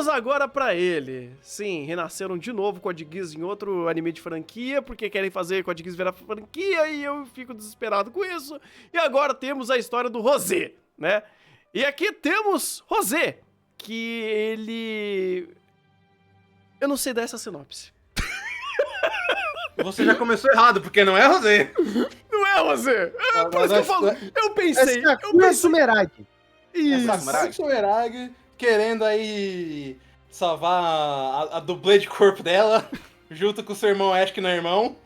vamos agora pra ele. Sim, renasceram de novo Code Geass em outro anime de franquia, porque querem fazer Code Geass virar franquia e eu fico desesperado com isso. E agora temos a história do Rosé, né? E aqui temos Rosé, que ele... Eu não sei dar essa sinopse. Você já começou errado, porque não é Rosé. Não é, Rosé? É por isso que eu falo. Eu pensei. Sakura Sumeragi. Isso. Sakura Sumeragi querendo aí salvar a dublê de corpo dela, junto com o seu irmão Ash, que não é irmão,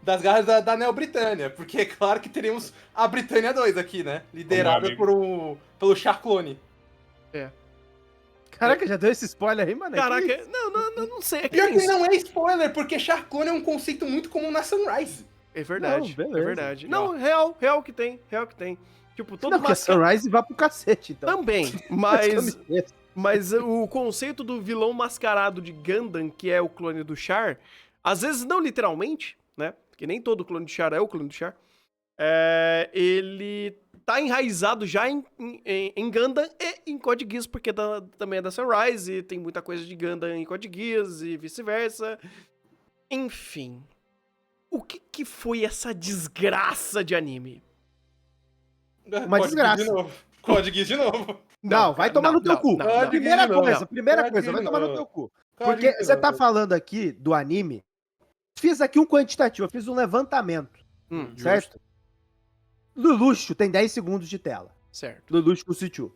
das garras da Neo Britânia. Porque é claro que teríamos a Britânia 2 aqui, né? Liderada pelo Char Clone. É. Caraca, já deu esse spoiler aí, mano? Caraca, não sei. É Pior que não é spoiler, porque Char Clone é um conceito muito comum na Sunrise. É verdade, Não, beleza. é verdade. Não, real que tem. Tipo, todo Não, porque a Sunrise vai pro cacete, então. Também, mas o conceito do vilão mascarado de Gundam, que é o clone do Char, às vezes não literalmente, né? Porque nem todo clone do Char é o clone do Char. Ele tá enraizado já em Gundam e em Code Geass, porque também é da Sunrise, e tem muita coisa de Gundam em Code Geass e vice-versa. Enfim. O que foi essa desgraça de anime? Uma desgraça. Code Geass de novo. Não, vai tomar no teu cu. Primeira coisa, vai tomar no teu cu. Porque você tá falando aqui do anime. Fiz aqui um quantitativo, eu fiz um levantamento. Certo? Lelouch tem 10 segundos de tela. Certo. Lelouch com o Sichu.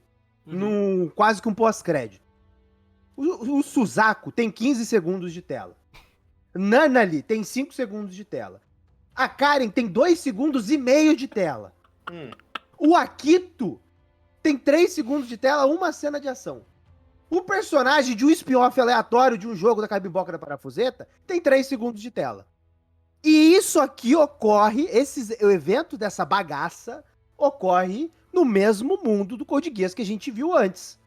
Quase que um pós-crédito. O Suzaku tem 15 segundos de tela. Nanali tem 5 segundos de tela. A Karen tem 2 segundos e meio de tela. O Akito tem 3 segundos de tela, uma cena de ação. O personagem de um spin-off aleatório de um jogo da Cabiboca da Parafuseta tem 3 segundos de tela. E isso aqui ocorre, o evento dessa bagaça ocorre no mesmo mundo do Code Geass que a gente viu antes.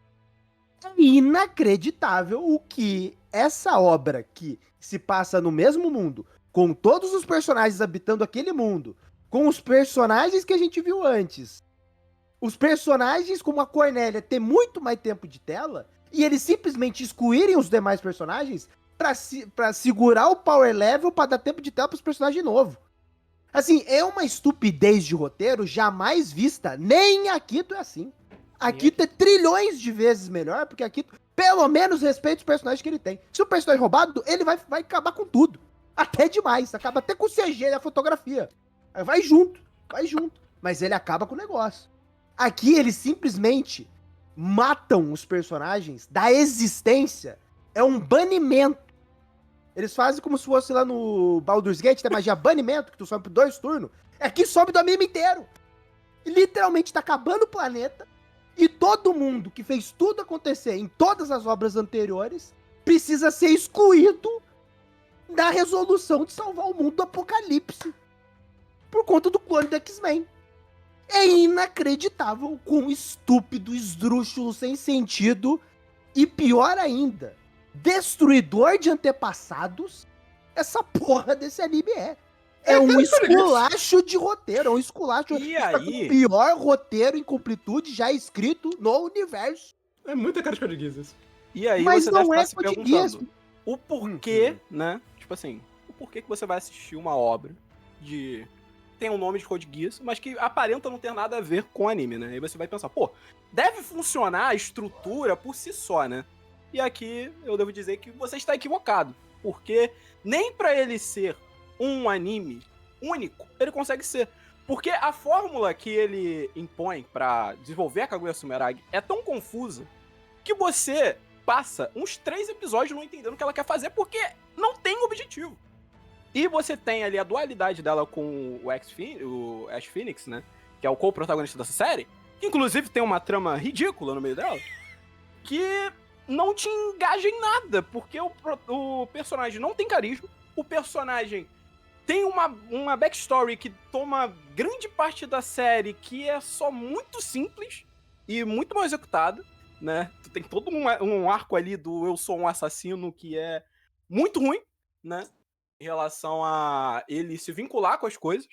É inacreditável o que essa obra que se passa no mesmo mundo, com todos os personagens habitando aquele mundo, com os personagens que a gente viu antes, os personagens como a Cornélia ter muito mais tempo de tela, e eles simplesmente excluírem os demais personagens pra segurar o power level pra dar tempo de tela pros personagens novos. Assim, é uma estupidez de roteiro jamais vista. Nem Akito é assim. Akito é trilhões de vezes melhor, porque Akito, pelo menos, respeita os personagens que ele tem. Se o personagem é roubado, ele vai acabar com tudo. Até demais. Acaba até com o CG e a fotografia. Vai junto. Mas ele acaba com o negócio. Aqui, eles simplesmente matam os personagens da existência. É um banimento. Eles fazem como se fosse lá no Baldur's Gate, tem magia banimento, que tu sobe por 2 turnos. Aqui sobe do anime inteiro. E literalmente tá acabando o planeta. E todo mundo que fez tudo acontecer em todas as obras anteriores precisa ser excluído da resolução de salvar o mundo do apocalipse. Por conta do clone do X-Men. É inacreditável quão estúpido, esdrúxulo, sem sentido e pior ainda, destruidor de antepassados, essa porra desse anime é. É um esculacho de roteiro, é um esculacho. E aí? O pior roteiro em completude já escrito no universo. É muita cara de Code Geass isso. E aí Mas você não deve é estar se Code Geass. perguntando o porquê, né? Tipo assim, o porquê que você vai assistir uma obra de... tem um nome de Code Geass, mas que aparenta não ter nada a ver com anime, né? Aí você vai pensar, pô, deve funcionar a estrutura por si só, né? E aqui eu devo dizer que você está equivocado, porque nem pra ele ser um anime único, ele consegue ser. Porque a fórmula que ele impõe pra desenvolver a Kaguya Sumeragi é tão confusa que você passa uns 3 episódios não entendendo o que ela quer fazer, porque não tem objetivo. E você tem ali a dualidade dela com o Ash Phoenix, né? Que é o co-protagonista dessa série, que inclusive tem uma trama ridícula no meio dela, que não te engaja em nada, porque o personagem não tem carisma, o personagem tem uma backstory que toma grande parte da série que é só muito simples e muito mal executada, né? Tu tem todo um arco ali do eu sou um assassino que é muito ruim, né? Em relação a ele se vincular com as coisas.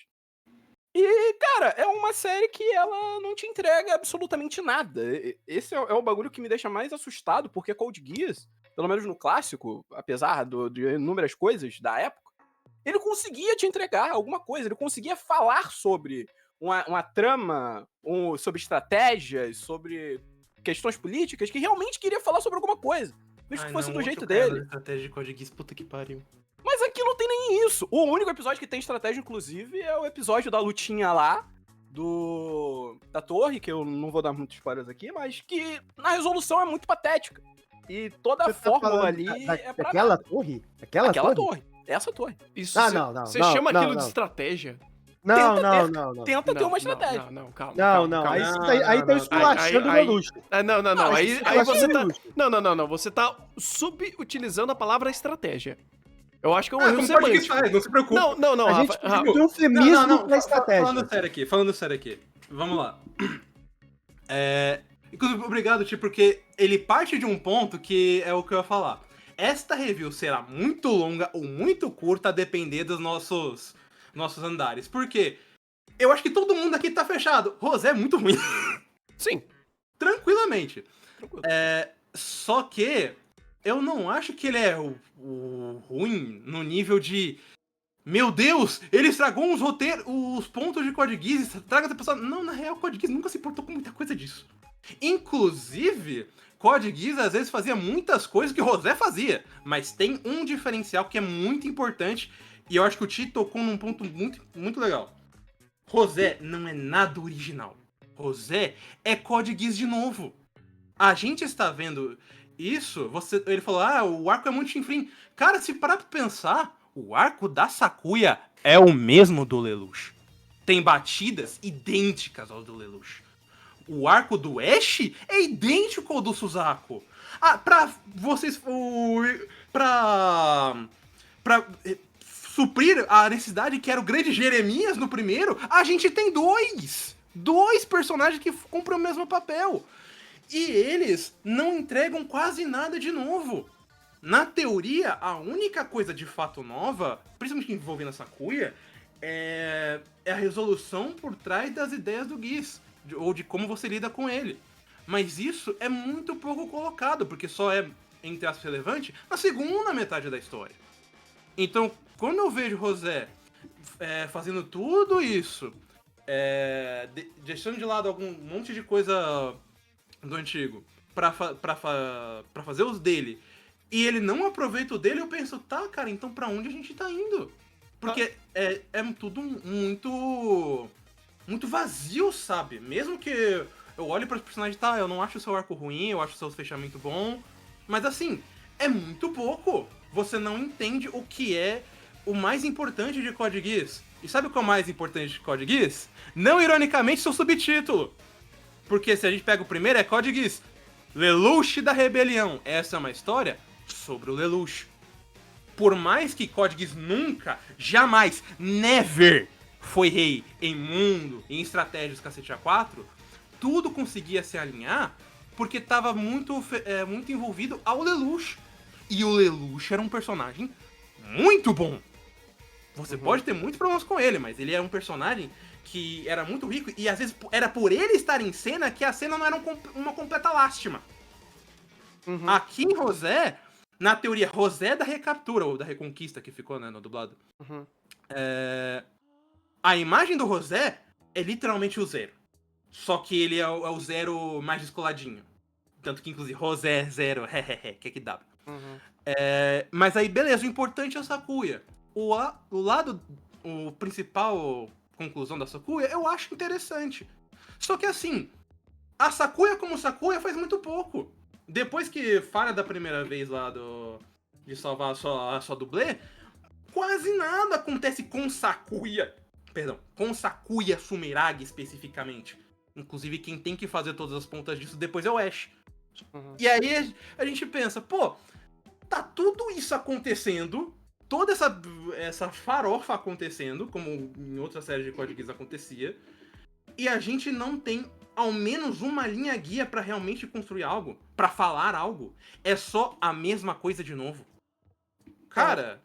E, cara, é uma série que ela não te entrega absolutamente nada. Esse é o bagulho que me deixa mais assustado, porque Code Geass pelo menos no clássico, apesar de inúmeras coisas da época, ele conseguia te entregar alguma coisa, ele conseguia falar sobre uma trama, sobre estratégias, sobre questões políticas, que realmente queria falar sobre alguma coisa. Mesmo que fosse do jeito dele. Estratégia de Code Geass, puta que pariu. Mas aqui não tem nem isso. O único episódio que tem estratégia, inclusive, é o episódio da lutinha lá, da torre, que eu não vou dar muitos spoilers aqui, mas que na resolução é muito patética. E toda a fórmula ali é pra Aquela nada. torre? Aquela torre. Essa torre. Isso, Não, você chama não, aquilo não. de estratégia? Não. Tenta ter uma estratégia. Não, calma. Não. calma. Aí tá esculachando o Lelouch. Não. Aí você tá. Lelouch. Não. Você tá subutilizando a palavra estratégia. Eu acho que é um erro Como Code Geass semântico. faz, não se preocupe. Não, A gente Rafa. tem um eufemismo pra estratégia. Falando sério aqui. Vamos lá. Inclusive, obrigado, Ti, porque ele parte de um ponto que é o que eu ia falar. Esta review será muito longa ou muito curta, a depender dos nossos andares. Por quê? Eu acho que todo mundo aqui tá fechado. Rosé é muito ruim. Sim. Tranquilamente. Só que eu não acho que ele é o ruim no nível de... Meu Deus, ele estragou os pontos de Code Geass, estraga essa pessoa. Não, na real, Code Geass nunca se importou com muita coisa disso. Inclusive, Code Geass às vezes fazia muitas coisas que o Rosé fazia, mas tem um diferencial que é muito importante, e eu acho que o Ti tocou num ponto muito, muito legal. Rosé não é nada original. Rosé é Code Geass de novo. A gente está vendo isso, ele falou, o arco é muito chinfrim. Cara, se parar pra pensar, o arco da Sakuya é o mesmo do Lelouch. Tem batidas idênticas ao do Lelouch. O arco do Ash é idêntico ao do Suzaku. Pra suprir a necessidade que era o grande Jeremias no primeiro, a gente tem dois personagens que cumprem o mesmo papel. E eles não entregam quase nada de novo. Na teoria, a única coisa de fato nova, principalmente envolvendo a Sakuya, é a resolução por trás das ideias do Geass, ou de como você lida com ele. Mas isso é muito pouco colocado, porque só é, entre aspas, relevante na segunda metade da história. Então, quando eu vejo Rosé fazendo tudo isso, deixando de lado algum monte de coisa do antigo pra fazer os dele, e ele não aproveita o dele, eu penso, tá, cara, então pra onde a gente tá indo? Porque é tudo muito vazio, sabe? Mesmo que eu olhe para os personagens, tá, eu não acho o seu arco ruim, eu acho o seu fechamento bom, mas assim, é muito pouco. Você não entende o que é o mais importante de Code Geass. E sabe o que é o mais importante de Code Geass? Não ironicamente, seu subtítulo. Porque se a gente pega o primeiro, é Code Geass, Lelouch da Rebelião. Essa é uma história sobre o Lelouch. Por mais que Code Geass nunca, jamais, never foi rei em mundo, em estratégias cacete A4, tudo conseguia se alinhar porque tava muito envolvido ao Lelouch. E o Lelouch era um personagem muito bom. Você pode ter muitos problemas com ele, mas ele era um personagem que era muito rico, e às vezes era por ele estar em cena que a cena não era uma completa lástima. Aqui em Rosé, na teoria, Rosé da Recaptura, ou da Reconquista, que ficou, né, no dublado. A imagem do Rosé é literalmente o Zero. Só que ele é o Zero mais descoladinho. Tanto que, inclusive, Rosé Zero, que é que dá. Mas aí, beleza, o importante é a Sakuya. O principal conclusão da Sakuya, eu acho interessante. Só que assim, a Sakuya como Sakuya faz muito pouco. Depois que falha da primeira vez lá de salvar a sua dublê, quase nada acontece com Sakuya. Perdão, com Sakuya Sumeragi especificamente. Inclusive quem tem que fazer todas as pontas disso depois é o Ash. E aí a gente pensa, pô, tá tudo isso acontecendo, toda essa farofa acontecendo, como em outra série de Code Geass acontecia, e a gente não tem ao menos uma linha guia pra realmente construir algo, pra falar algo. É só a mesma coisa de novo. Cara,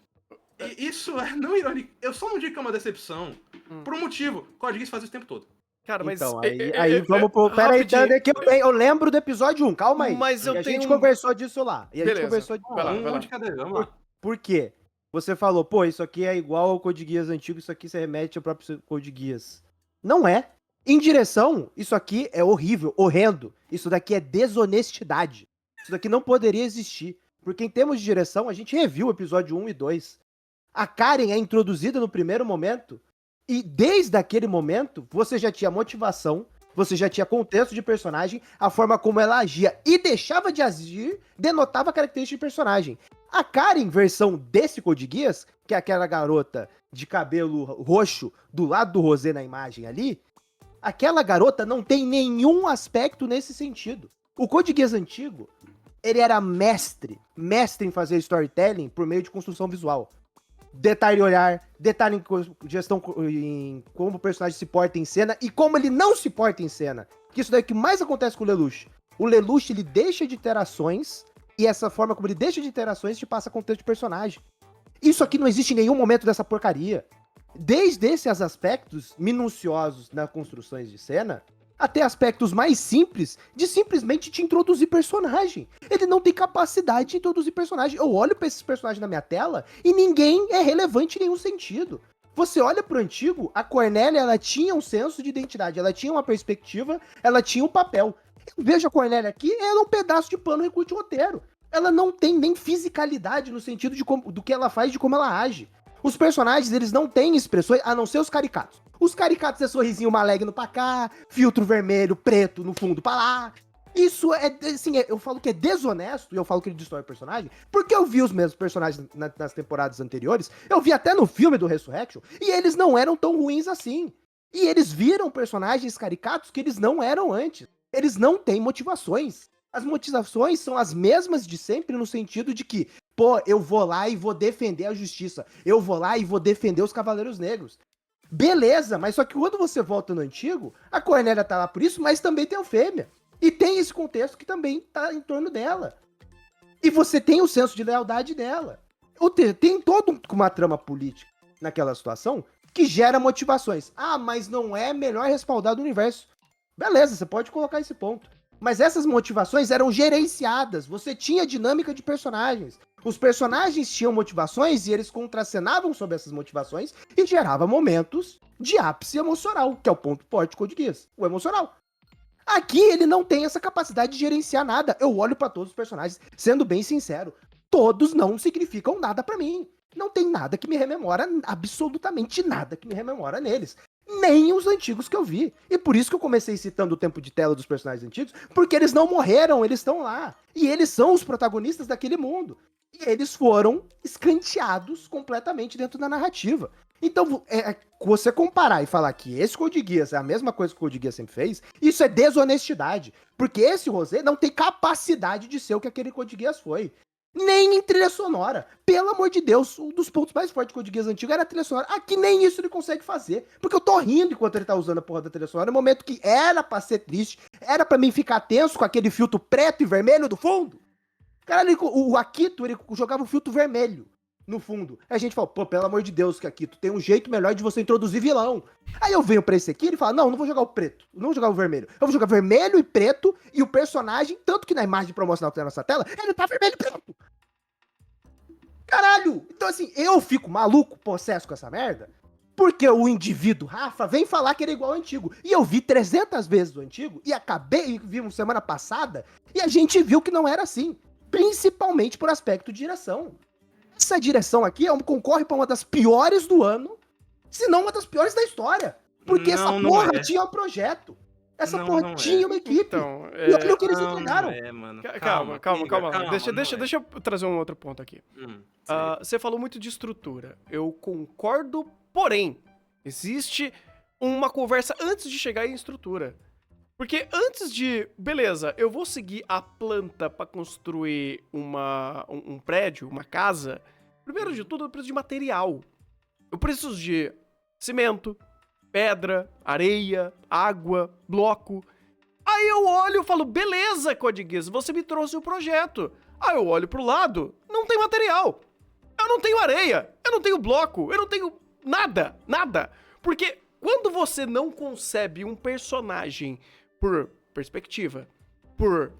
isso é não irônico. Eu só não digo que é uma decepção por um motivo. Code Geass faz isso o tempo todo. Cara, mas... Então, aí vamos pro... Pera aí, rapidinho. Thunder, que eu lembro do episódio 1, calma aí. Mas eu E a tenho gente um- conversou disso lá. E a Beleza. gente conversou disso Vai lá, lá. vai lá. Um de cada vez, vamos lá. Por quê? Você falou, pô, isso aqui é igual ao Code Geass antigo, isso aqui se remete ao próprio Code Geass. Não é. Em direção, isso aqui é horrível, horrendo. Isso daqui é desonestidade. Isso daqui não poderia existir. Porque em termos de direção, a gente reviu o episódio 1 e 2. A Karen é introduzida no primeiro momento, e desde aquele momento, você já tinha motivação, você já tinha contexto de personagem, a forma como ela agia e deixava de agir, denotava característica de personagem. A Karen, versão desse Code Geass, que é aquela garota de cabelo roxo do lado do Rosé na imagem ali, aquela garota não tem nenhum aspecto nesse sentido. O Code Geass antigo, ele era mestre em fazer storytelling por meio de construção visual. Detalhe em olhar, detalhe em gestão, em como o personagem se porta em cena e como ele não se porta em cena. Que isso daí é o que mais acontece com o Lelouch. O Lelouch, ele deixa de ter ações, e essa forma como ele deixa de ter ações te passa contexto de personagem. Isso aqui não existe em nenhum momento dessa porcaria. Desde esses aspectos minuciosos nas construções de cena, até aspectos mais simples de simplesmente te introduzir personagem. Ele não tem capacidade de introduzir personagem. Eu olho pra esses personagens na minha tela e ninguém é relevante em nenhum sentido. Você olha pro antigo, a Cornélia, ela tinha um senso de identidade, ela tinha uma perspectiva, ela tinha um papel. Eu vejo a Cornélia aqui, ela é um pedaço de pano recurso de roteiro. Ela não tem nem fisicalidade no sentido de do que ela faz, de como ela age. Os personagens, eles não têm expressões, a não ser os caricatos. Os caricatos é sorrisinho maligno pra cá, filtro vermelho, preto no fundo pra lá. Isso é, assim, eu falo que é desonesto, e eu falo que ele destrói o personagem, porque eu vi os mesmos personagens nas temporadas anteriores, eu vi até no filme do Resurrection, e eles não eram tão ruins assim. E eles viram personagens caricatos que eles não eram antes. Eles não têm motivações. As motivações são as mesmas de sempre, no sentido de que, pô, eu vou lá e vou defender a justiça. Eu vou lá e vou defender os Cavaleiros Negros. Beleza, mas só que quando você volta no antigo, a Cornélia tá lá por isso, mas também tem a Fêmea. E tem esse contexto que também tá em torno dela. E você tem o senso de lealdade dela. Ou tem toda uma trama política naquela situação que gera motivações. Ah, mas não é melhor respaldar do universo. Beleza, você pode colocar esse ponto. Mas essas motivações eram gerenciadas. Você tinha dinâmica de personagens. Os personagens tinham motivações e eles contracenavam sobre essas motivações e gerava momentos de ápice emocional, que é o ponto forte de Code Geass, o emocional. Aqui ele não tem essa capacidade de gerenciar nada. Eu olho pra todos os personagens, sendo bem sincero, todos não significam nada pra mim. Não tem nada que me rememora, absolutamente nada que me rememora neles. Nem os antigos que eu vi. E por isso que eu comecei citando o tempo de tela dos personagens antigos, porque eles não morreram, eles estão lá. E eles são os protagonistas daquele mundo. E eles foram escanteados completamente dentro da narrativa. Então, você comparar e falar que esse Code Geass é a mesma coisa que o Code Geass sempre fez, isso é desonestidade. Porque esse Rosé não tem capacidade de ser o que aquele Code Geass foi. Nem em trilha sonora. Pelo amor de Deus, um dos pontos mais fortes do Code Geass antigo era a trilha sonora. Aqui nem isso ele consegue fazer. Porque eu tô rindo enquanto ele tá usando a porra da trilha sonora, no momento que era pra ser triste, era pra mim ficar tenso com aquele filtro preto e vermelho do fundo. Caralho, o Akito, ele jogava o filtro vermelho no fundo. Aí a gente fala, pô, pelo amor de Deus, Akito, tem um jeito melhor de você introduzir vilão. Aí eu venho pra esse aqui e ele fala, não vou jogar o preto, não vou jogar o vermelho. Eu vou jogar vermelho e preto e o personagem, tanto que na imagem promocional que tem na nossa tela, ele tá vermelho e preto. Caralho! Então assim, eu fico maluco, possesso com essa merda, porque o indivíduo, Rafa, vem falar que ele é igual ao antigo. E eu vi 300 vezes o antigo, e vimos semana passada, e a gente viu que não era assim. Principalmente por aspecto de direção. Essa direção aqui concorre para uma das piores do ano, se não uma das piores da história. Porque essa porra tinha um projeto. Essa porra tinha uma equipe. Então, e olha o que eles entregaram. Mano. Calma. Deixa eu trazer um outro ponto aqui. Você falou muito de estrutura. Eu concordo, porém, existe uma conversa antes de chegar em estrutura. Porque antes de... Beleza, eu vou seguir a planta pra construir um prédio, uma casa. Primeiro de tudo, eu preciso de material. Eu preciso de cimento, pedra, areia, água, bloco. Aí eu olho e falo, beleza, Code Geass, você me trouxe o projeto. Aí eu olho pro lado, não tem material. Eu não tenho areia, eu não tenho bloco, eu não tenho nada. Porque Quando você não concebe um personagem por perspectiva, por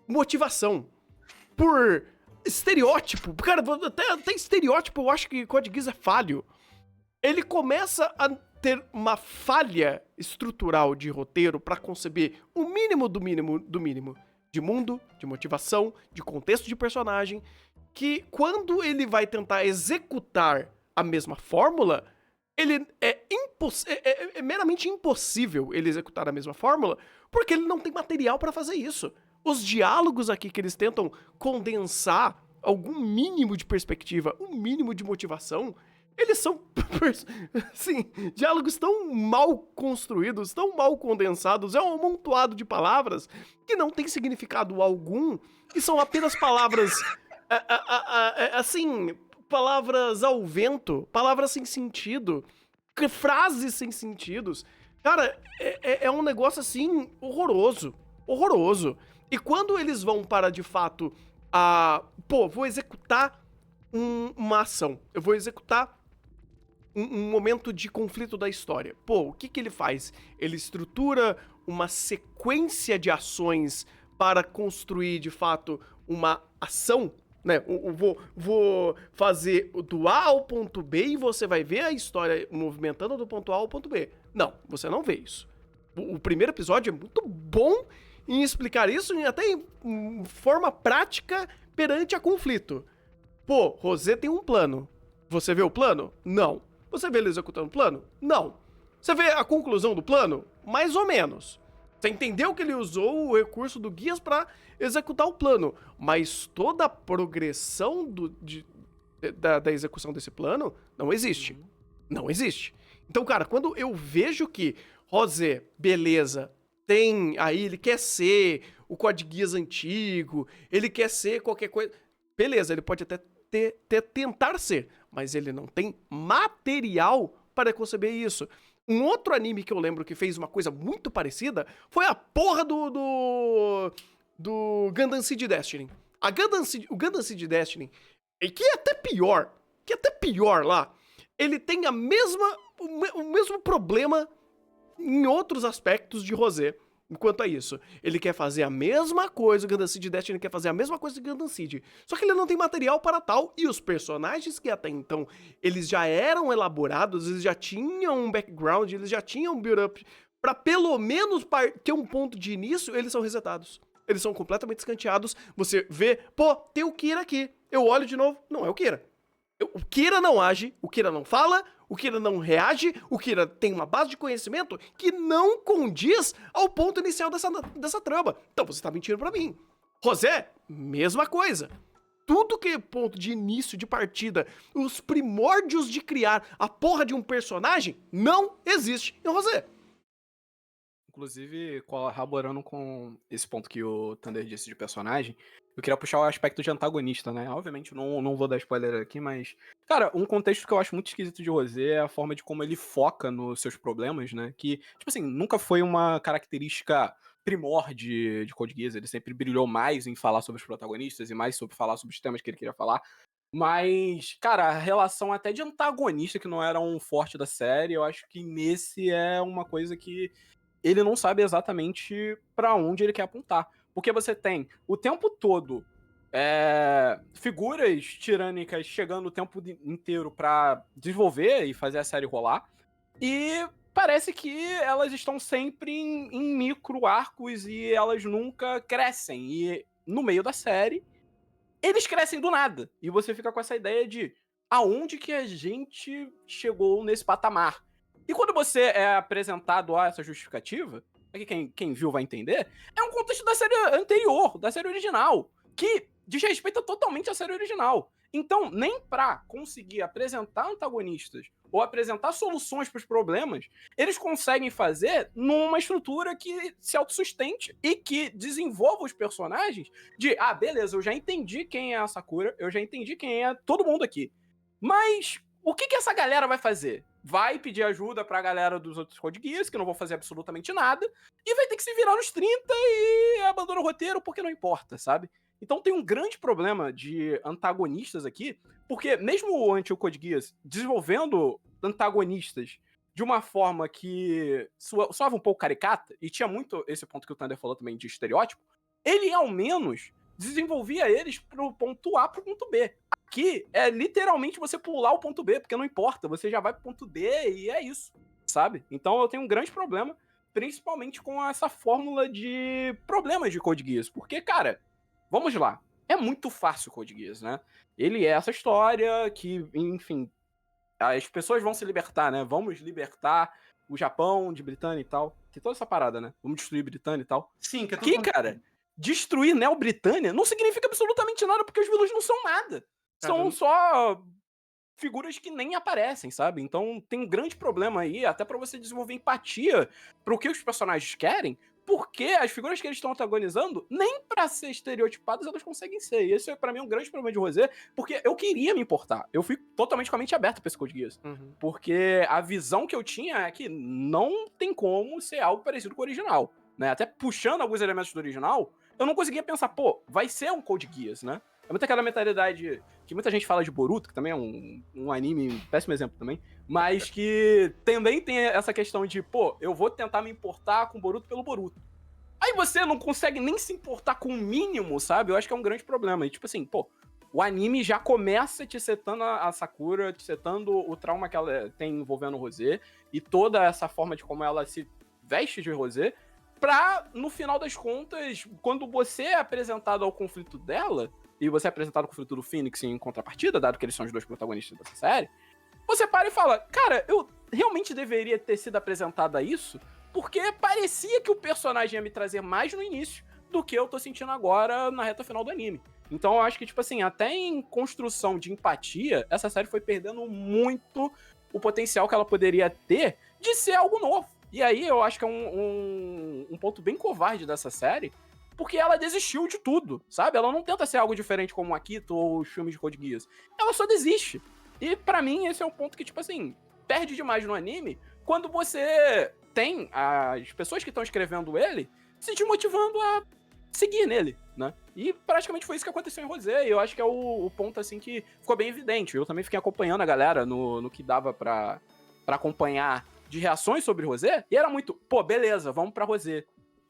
motivação, por estereótipo, cara, até estereótipo eu acho que Code Geass é falho. Ele começa a ter uma falha estrutural de roteiro pra conceber o mínimo do mínimo do mínimo de mundo, de motivação, de contexto de personagem, que quando ele vai tentar executar a mesma fórmula, ele é meramente impossível ele executar a mesma fórmula, porque ele não tem material pra fazer isso. Os diálogos aqui que eles tentam condensar algum mínimo de perspectiva, um mínimo de motivação, eles são, assim, diálogos tão mal construídos, tão mal condensados, é um amontoado de palavras que não tem significado algum, que são apenas palavras, assim, palavras ao vento, palavras sem sentido, frases sem sentidos. Cara, é um negócio, assim, horroroso, horroroso. E quando eles vão para, de fato, vou executar uma ação, eu vou executar um momento de conflito da história. Pô, o que ele faz? Ele estrutura uma sequência de ações para construir, de fato, uma ação, né? Vou fazer do A ao ponto B e você vai ver a história movimentando do ponto A ao ponto B. Não, você não vê isso. O primeiro episódio é muito bom em explicar isso, até em forma prática perante a conflito. Pô, Rosé tem um plano. Você vê o plano? Não. Você vê ele executando o plano? Não. Você vê a conclusão do plano? Mais ou menos. Você entendeu que ele usou o recurso do Geass pra executar o plano, mas toda a progressão da execução desse plano não existe. Não existe. Então, cara, quando eu vejo que Rosé, beleza, tem aí, ele quer ser o Code Geass antigo, ele quer ser qualquer coisa, beleza, ele pode até tentar ser, mas ele não tem material para conceber isso. Um outro anime que eu lembro que fez uma coisa muito parecida foi a porra do Gundam Seed Destiny. O Gundam Seed Destiny, que é até pior lá, ele tem o mesmo problema em outros aspectos de Rosé. Enquanto a isso, ele quer fazer a mesma coisa, o Gundam Seed Destiny quer fazer a mesma coisa que o Gundam Seed. Só que ele não tem material para tal, e os personagens que até então, eles já eram elaborados, eles já tinham um background, eles já tinham um build-up, pra pelo menos ter um ponto de início, eles são resetados. Eles são completamente escanteados, você vê, pô, tem o Kira aqui. Eu olho de novo, não é o Kira. O Kira não age, o Kira não fala, o Kira não reage, o Kira tem uma base de conhecimento que não condiz ao ponto inicial dessa trama. Então você tá mentindo pra mim. Rosé, mesma coisa. Tudo que é ponto de início, de partida, os primórdios de criar a porra de um personagem, não existe em Rosé. Inclusive, colaborando com esse ponto que o Thunder disse de personagem, eu queria puxar o aspecto de antagonista, né? Obviamente, não vou dar spoiler aqui, mas... Cara, um contexto que eu acho muito esquisito de Rosé é a forma de como ele foca nos seus problemas, né? Que, tipo assim, nunca foi uma característica primor de Code Geass. Ele sempre brilhou mais em falar sobre os protagonistas e mais sobre falar sobre os temas que ele queria falar. Mas, cara, a relação até de antagonista, que não era um forte da série, eu acho que nesse é uma coisa que ele não sabe exatamente pra onde ele quer apontar. Porque você tem o tempo todo figuras tirânicas chegando o tempo inteiro pra desenvolver e fazer a série rolar. E parece que elas estão sempre em micro arcos e elas nunca crescem. E no meio da série, eles crescem do nada. E você fica com essa ideia de aonde que a gente chegou nesse patamar. E quando você é apresentado a essa justificativa, aqui quem viu vai entender, é um contexto da série anterior, da série original, que desrespeita totalmente a série original. Então, nem pra conseguir apresentar antagonistas ou apresentar soluções pros problemas, eles conseguem fazer numa estrutura que se autossustente e que desenvolva os personagens de, beleza, eu já entendi quem é a Sakura, eu já entendi quem é todo mundo aqui. Mas o que essa galera vai fazer? Vai pedir ajuda pra galera dos outros Code Geass, que não vão fazer absolutamente nada, e vai ter que se virar nos 30 e abandona o roteiro porque não importa, sabe? Então tem um grande problema de antagonistas aqui, porque mesmo o Anti Code Geass desenvolvendo antagonistas de uma forma que soava um pouco caricata, e tinha muito esse ponto que o Thunder falou também de estereótipo, ele ao menos desenvolvia eles pro ponto A pro ponto B. Aqui é literalmente você pular o ponto B, porque não importa, você já vai pro ponto D e é isso, sabe? Então eu tenho um grande problema, principalmente com essa fórmula de problemas de Code Geass, porque, cara, vamos lá, é muito fácil o Code Geass, né? Ele é essa história que, enfim, as pessoas vão se libertar, né? Vamos libertar o Japão de Britânia e tal. Tem toda essa parada, né? Vamos destruir Britânia e tal. Sim, que é Aqui, tudo... cara, destruir Neo-Britânia não significa absolutamente nada, porque os vilões não são nada. São só figuras que nem aparecem, sabe? Então tem um grande problema aí, até pra você desenvolver empatia pro que os personagens querem, porque as figuras que eles estão antagonizando, nem pra ser estereotipadas elas conseguem ser. E esse pra mim é um grande problema de Rosé, porque eu queria me importar. Eu fui totalmente com a mente aberta pra esse Code Geass. Porque a visão que eu tinha é que não tem como ser algo parecido com o original, né? Até puxando alguns elementos do original, eu não conseguia pensar, pô, vai ser um Code Geass, né? É muito aquela mentalidade que muita gente fala de Boruto, que também é um anime, um péssimo exemplo também, mas que também tem essa questão de, pô, eu vou tentar me importar com Boruto pelo Boruto. Aí você não consegue nem se importar com o mínimo, sabe? Eu acho que é um grande problema. E tipo assim, pô, o anime já começa te setando a Sakura, te setando o trauma que ela tem envolvendo o Rosé, e toda essa forma de como ela se veste de Rosé, pra, no final das contas, quando você é apresentado ao conflito dela, e você é apresentado ao conflito do Phoenix em contrapartida, dado que eles são os dois protagonistas dessa série, você para e fala, cara, eu realmente deveria ter sido apresentado a isso, porque parecia que o personagem ia me trazer mais no início do que eu tô sentindo agora na reta final do anime. Então eu acho que, tipo assim, até em construção de empatia, essa série foi perdendo muito o potencial que ela poderia ter de ser algo novo. E aí eu acho que é um ponto bem covarde dessa série, porque ela desistiu de tudo, sabe? Ela não tenta ser algo diferente como o Akito ou os filmes de Code Geass. Ela só desiste. E pra mim esse é um ponto que, tipo assim, perde demais no anime quando você tem as pessoas que estão escrevendo ele se desmotivando a seguir nele, né? E praticamente foi isso que aconteceu em Rosé, e eu acho que é o ponto, assim, que ficou bem evidente. Eu também fiquei acompanhando a galera no que dava pra acompanhar de reações sobre Rosé, e era muito, pô, beleza, vamos pra Rosé.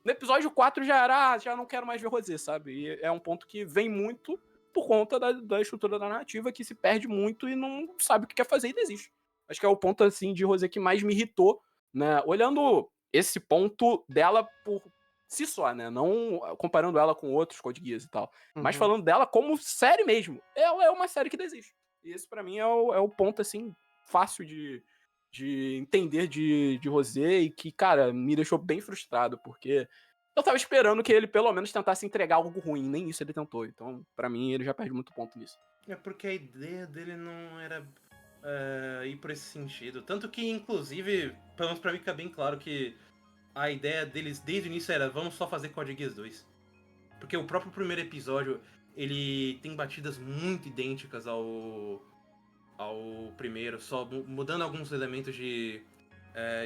No episódio 4 já era, já não quero mais ver Rosé, sabe? E é um ponto que vem muito por conta da estrutura da narrativa, que se perde muito e não sabe o que quer fazer e desiste. Acho que é o ponto, assim, de Rosé que mais me irritou, né? Olhando esse ponto dela por si só, né? Não comparando ela com outros Code Geass e tal. Mas falando dela como série mesmo. Ela é uma série que desiste. E esse, pra mim, é o ponto, assim, fácil de entender de Rosé e que, cara, me deixou bem frustrado, porque eu tava esperando que ele pelo menos tentasse entregar algo ruim, nem isso ele tentou. Então, pra mim, ele já perde muito ponto nisso. É porque a ideia dele não era ir por esse sentido. Tanto que, inclusive, pelo menos pra mim fica bem claro que a ideia deles desde o início era vamos só fazer Code Geass 2. Porque o próprio primeiro episódio, ele tem batidas muito idênticas ao primeiro, só mudando alguns elementos de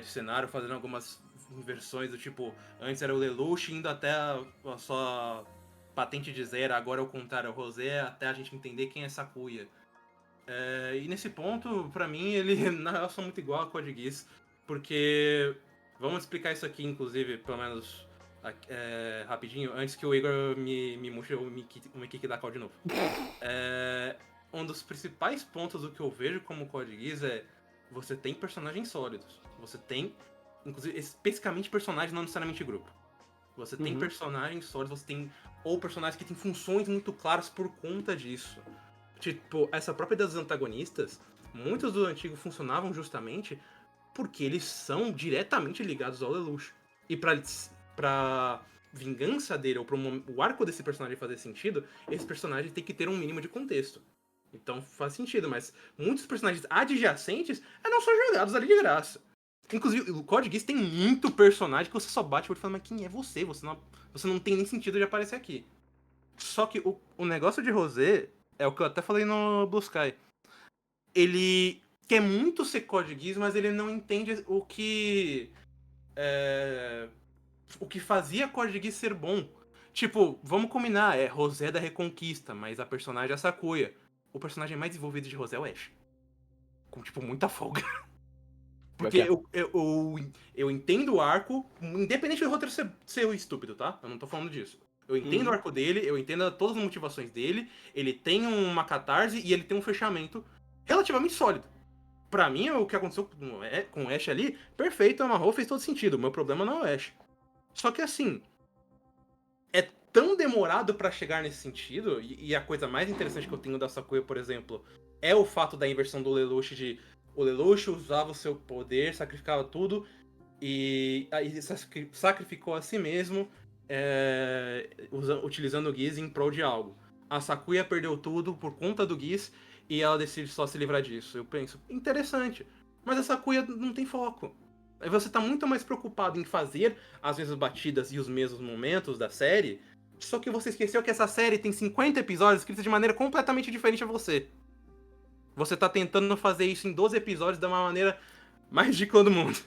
cenário, fazendo algumas inversões do tipo, antes era o Lelouch indo até a sua patente de zero, agora é o contrário, é o Rosé, até a gente entender quem é Sakuya. E nesse ponto, pra mim, ele na real são muito igual a Code Geass, porque vamos explicar isso aqui, inclusive, pelo menos rapidinho, antes que o Igor me murche o Mikiki da Call de novo. Um dos principais pontos do que eu vejo como Code Geass é você tem personagens sólidos. Você tem, inclusive, especificamente personagens, não necessariamente grupo. Você tem personagens sólidos, você tem ou personagens que têm funções muito claras por conta disso. Tipo, essa própria das antagonistas, muitos do antigo funcionavam justamente porque eles são diretamente ligados ao Lelouch. E pra vingança dele, ou o arco desse personagem fazer sentido, esse personagem tem que ter um mínimo de contexto. Então faz sentido, mas muitos personagens adjacentes não são jogados ali de graça. Inclusive, o Code Geass tem muito personagem que você só bate e fala, mas quem é você? Você não tem nem sentido de aparecer aqui. Só que o negócio de Rosé é o que eu até falei no Blue Sky. Ele quer muito ser Code Geass, mas ele não entende o que fazia Code Geass ser bom. Tipo, vamos combinar, Rosé da Reconquista, mas a personagem é a Sakuya. O personagem mais desenvolvido de Rosé é o Ash. Com, tipo, muita folga. Porque eu entendo o arco, independente do roteiro ser estúpido, tá? Eu não tô falando disso. Eu entendo o arco dele, eu entendo todas as motivações dele, ele tem uma catarse e ele tem um fechamento relativamente sólido. Pra mim, o que aconteceu com o Ash ali, perfeito, amarrou, fez todo sentido. O meu problema não é o Ash. Só que assim, é tão demorado pra chegar nesse sentido, e a coisa mais interessante que eu tenho da Sakuya, por exemplo, é o fato da inversão do Lelouch de... O Lelouch usava o seu poder, sacrificava tudo, e aí sacrificou a si mesmo, utilizando o Giz em prol de algo. A Sakuya perdeu tudo por conta do Giz, e ela decide só se livrar disso. Eu penso, interessante, mas a Sakuya não tem foco. Aí você tá muito mais preocupado em fazer as mesmas batidas e os mesmos momentos da série, só que você esqueceu que essa série tem 50 episódios escritos de maneira completamente diferente a você. Você tá tentando fazer isso em 12 episódios da maneira mais ridícula do mundo.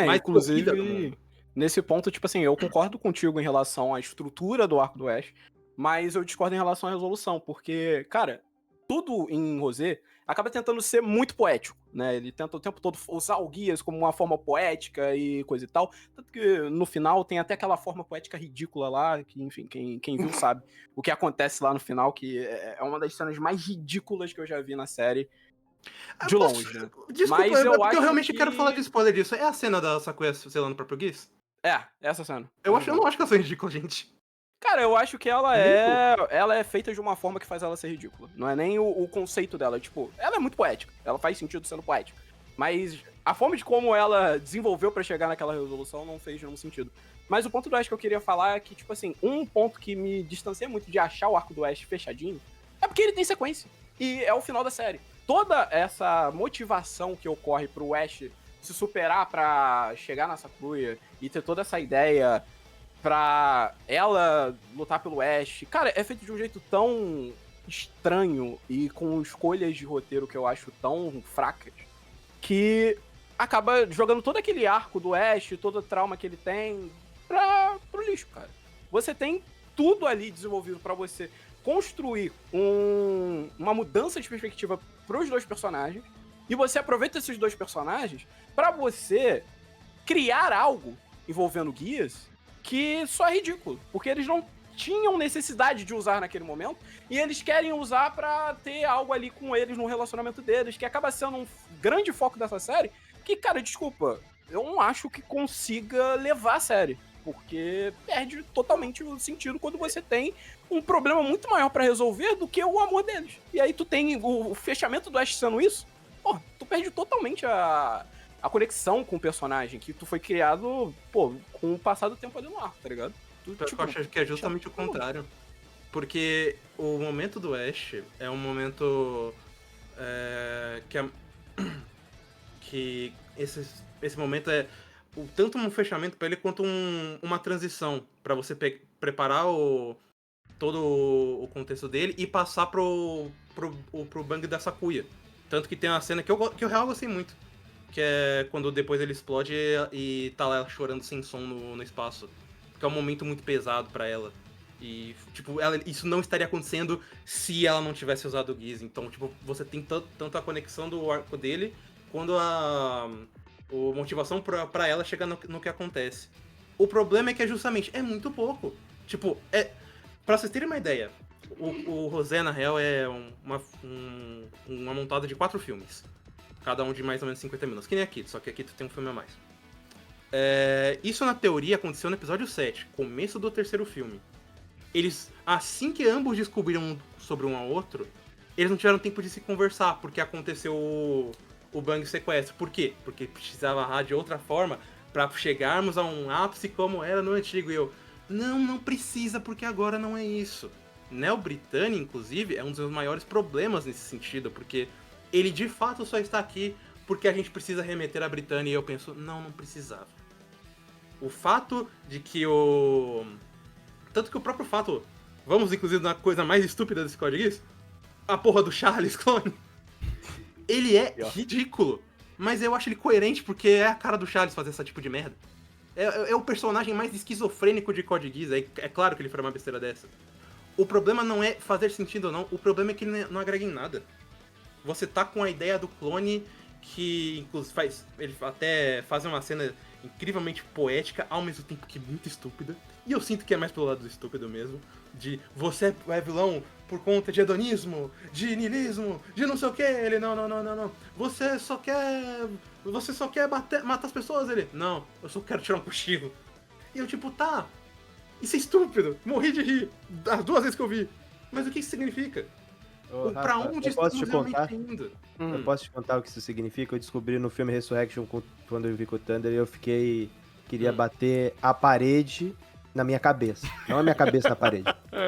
Mais corrida do mundo. Inclusive, nesse ponto, tipo assim, eu concordo contigo em relação à estrutura do arco do Ash, mas eu discordo em relação à resolução, porque, cara, tudo em Rosé acaba tentando ser muito poético, né? Ele tenta o tempo todo usar o Guias como uma forma poética e coisa e tal. Tanto que no final tem até aquela forma poética ridícula lá, que, enfim, quem viu sabe o que acontece lá no final, que é uma das cenas mais ridículas que eu já vi na série. De longe, né? Desculpa, Mas eu porque eu acho realmente que... quero falar de spoiler disso. É a cena da Sakuya selando o próprio Giz? Essa cena. Eu não acho que ela seja ridícula, gente. Cara, eu acho que ela é feita de uma forma que faz ela ser ridícula. Não é nem o conceito dela. Tipo, ela é muito poética. Ela faz sentido sendo poética. Mas a forma de como ela desenvolveu pra chegar naquela resolução não fez nenhum sentido. Mas o ponto do Ash que eu queria falar é que, tipo assim, um ponto que me distancia muito de achar o arco do Ash fechadinho é porque ele tem sequência. E é o final da série. Toda essa motivação que ocorre pro Ash se superar pra chegar na Sakuya e ter toda essa ideia pra ela lutar pelo Ash, cara, é feito de um jeito tão estranho e com escolhas de roteiro que eu acho tão fracas, que acaba jogando todo aquele arco do Ash, todo o trauma que ele tem pro lixo, cara. Você tem tudo ali desenvolvido pra você construir uma mudança de perspectiva pros dois personagens, e você aproveita esses dois personagens pra você criar algo envolvendo guias que só é ridículo, porque eles não tinham necessidade de usar naquele momento, e eles querem usar pra ter algo ali com eles no relacionamento deles, que acaba sendo um grande foco dessa série, que, cara, desculpa, eu não acho que consiga levar a série, porque perde totalmente o sentido quando você tem um problema muito maior pra resolver do que o amor deles. E aí tu tem o fechamento do Ash sendo isso, pô, tu perde totalmente a conexão com o personagem, que tu foi criado, pô, com o passar do tempo ali no arco, tá ligado? Eu acho que é justamente o contrário. Porque o momento do Ash é um momento que esse momento é tanto um fechamento pra ele quanto uma transição pra você preparar todo o contexto dele e passar pro bang da Sakuya. Tanto que tem uma cena que eu real gostei muito, que é quando depois ele explode e tá lá ela chorando sem som no espaço. Que é um momento muito pesado pra ela. E, tipo, isso não estaria acontecendo se ela não tivesse usado o Giz. Então, tipo, você tem tanto a conexão do arco dele, quanto a motivação pra ela chegar no que acontece. O problema é que é muito pouco. Tipo, pra vocês terem uma ideia, o Rosé, na real, é uma montada de 4 filmes. Cada um de mais ou menos 50 minutos. Que nem aqui, só que aqui tu tem um filme a mais. Isso, na teoria, aconteceu no episódio 7, começo do 3º filme. Eles, assim que ambos descobriram sobre um ao outro, eles não tiveram tempo de se conversar, porque aconteceu o bang sequestro. Por quê? Porque precisava de outra forma pra chegarmos a um ápice como era no antigo. E eu, não precisa, porque agora não é isso. Neo Britânia, inclusive, é um dos meus maiores problemas nesse sentido, porque ele de fato só está aqui porque a gente precisa remeter a Britânia, e eu penso, não precisava. O fato de que tanto que o próprio fato... Vamos, inclusive, na coisa mais estúpida desse Code Geass, a porra do Charles Clone. Ele é ridículo, mas eu acho ele coerente, porque é a cara do Charles fazer esse tipo de merda. É o personagem mais esquizofrênico de Code Geass, é claro que ele faria uma besteira dessa. O problema não é fazer sentido ou não, o problema é que ele não agrega em nada. Você tá com a ideia do clone que inclusive ele até faz uma cena incrivelmente poética, ao mesmo tempo que muito estúpida. E eu sinto que é mais pelo lado do estúpido mesmo. De você é vilão por conta de hedonismo, de niilismo, de não sei o que. Ele, não. Você só quer matar as pessoas. Ele, não, eu só quero tirar um cochilo. E eu tipo, tá, isso é estúpido. Morri de rir as 2 vezes que eu vi. Mas o que isso significa? Pra Rafa, onde eu posso te estamos contar? realmente indo? Eu posso te contar o que isso significa? Eu descobri no filme Resurrection quando eu vi com o Thunder e eu queria bater a parede na minha cabeça. Não a minha cabeça na parede.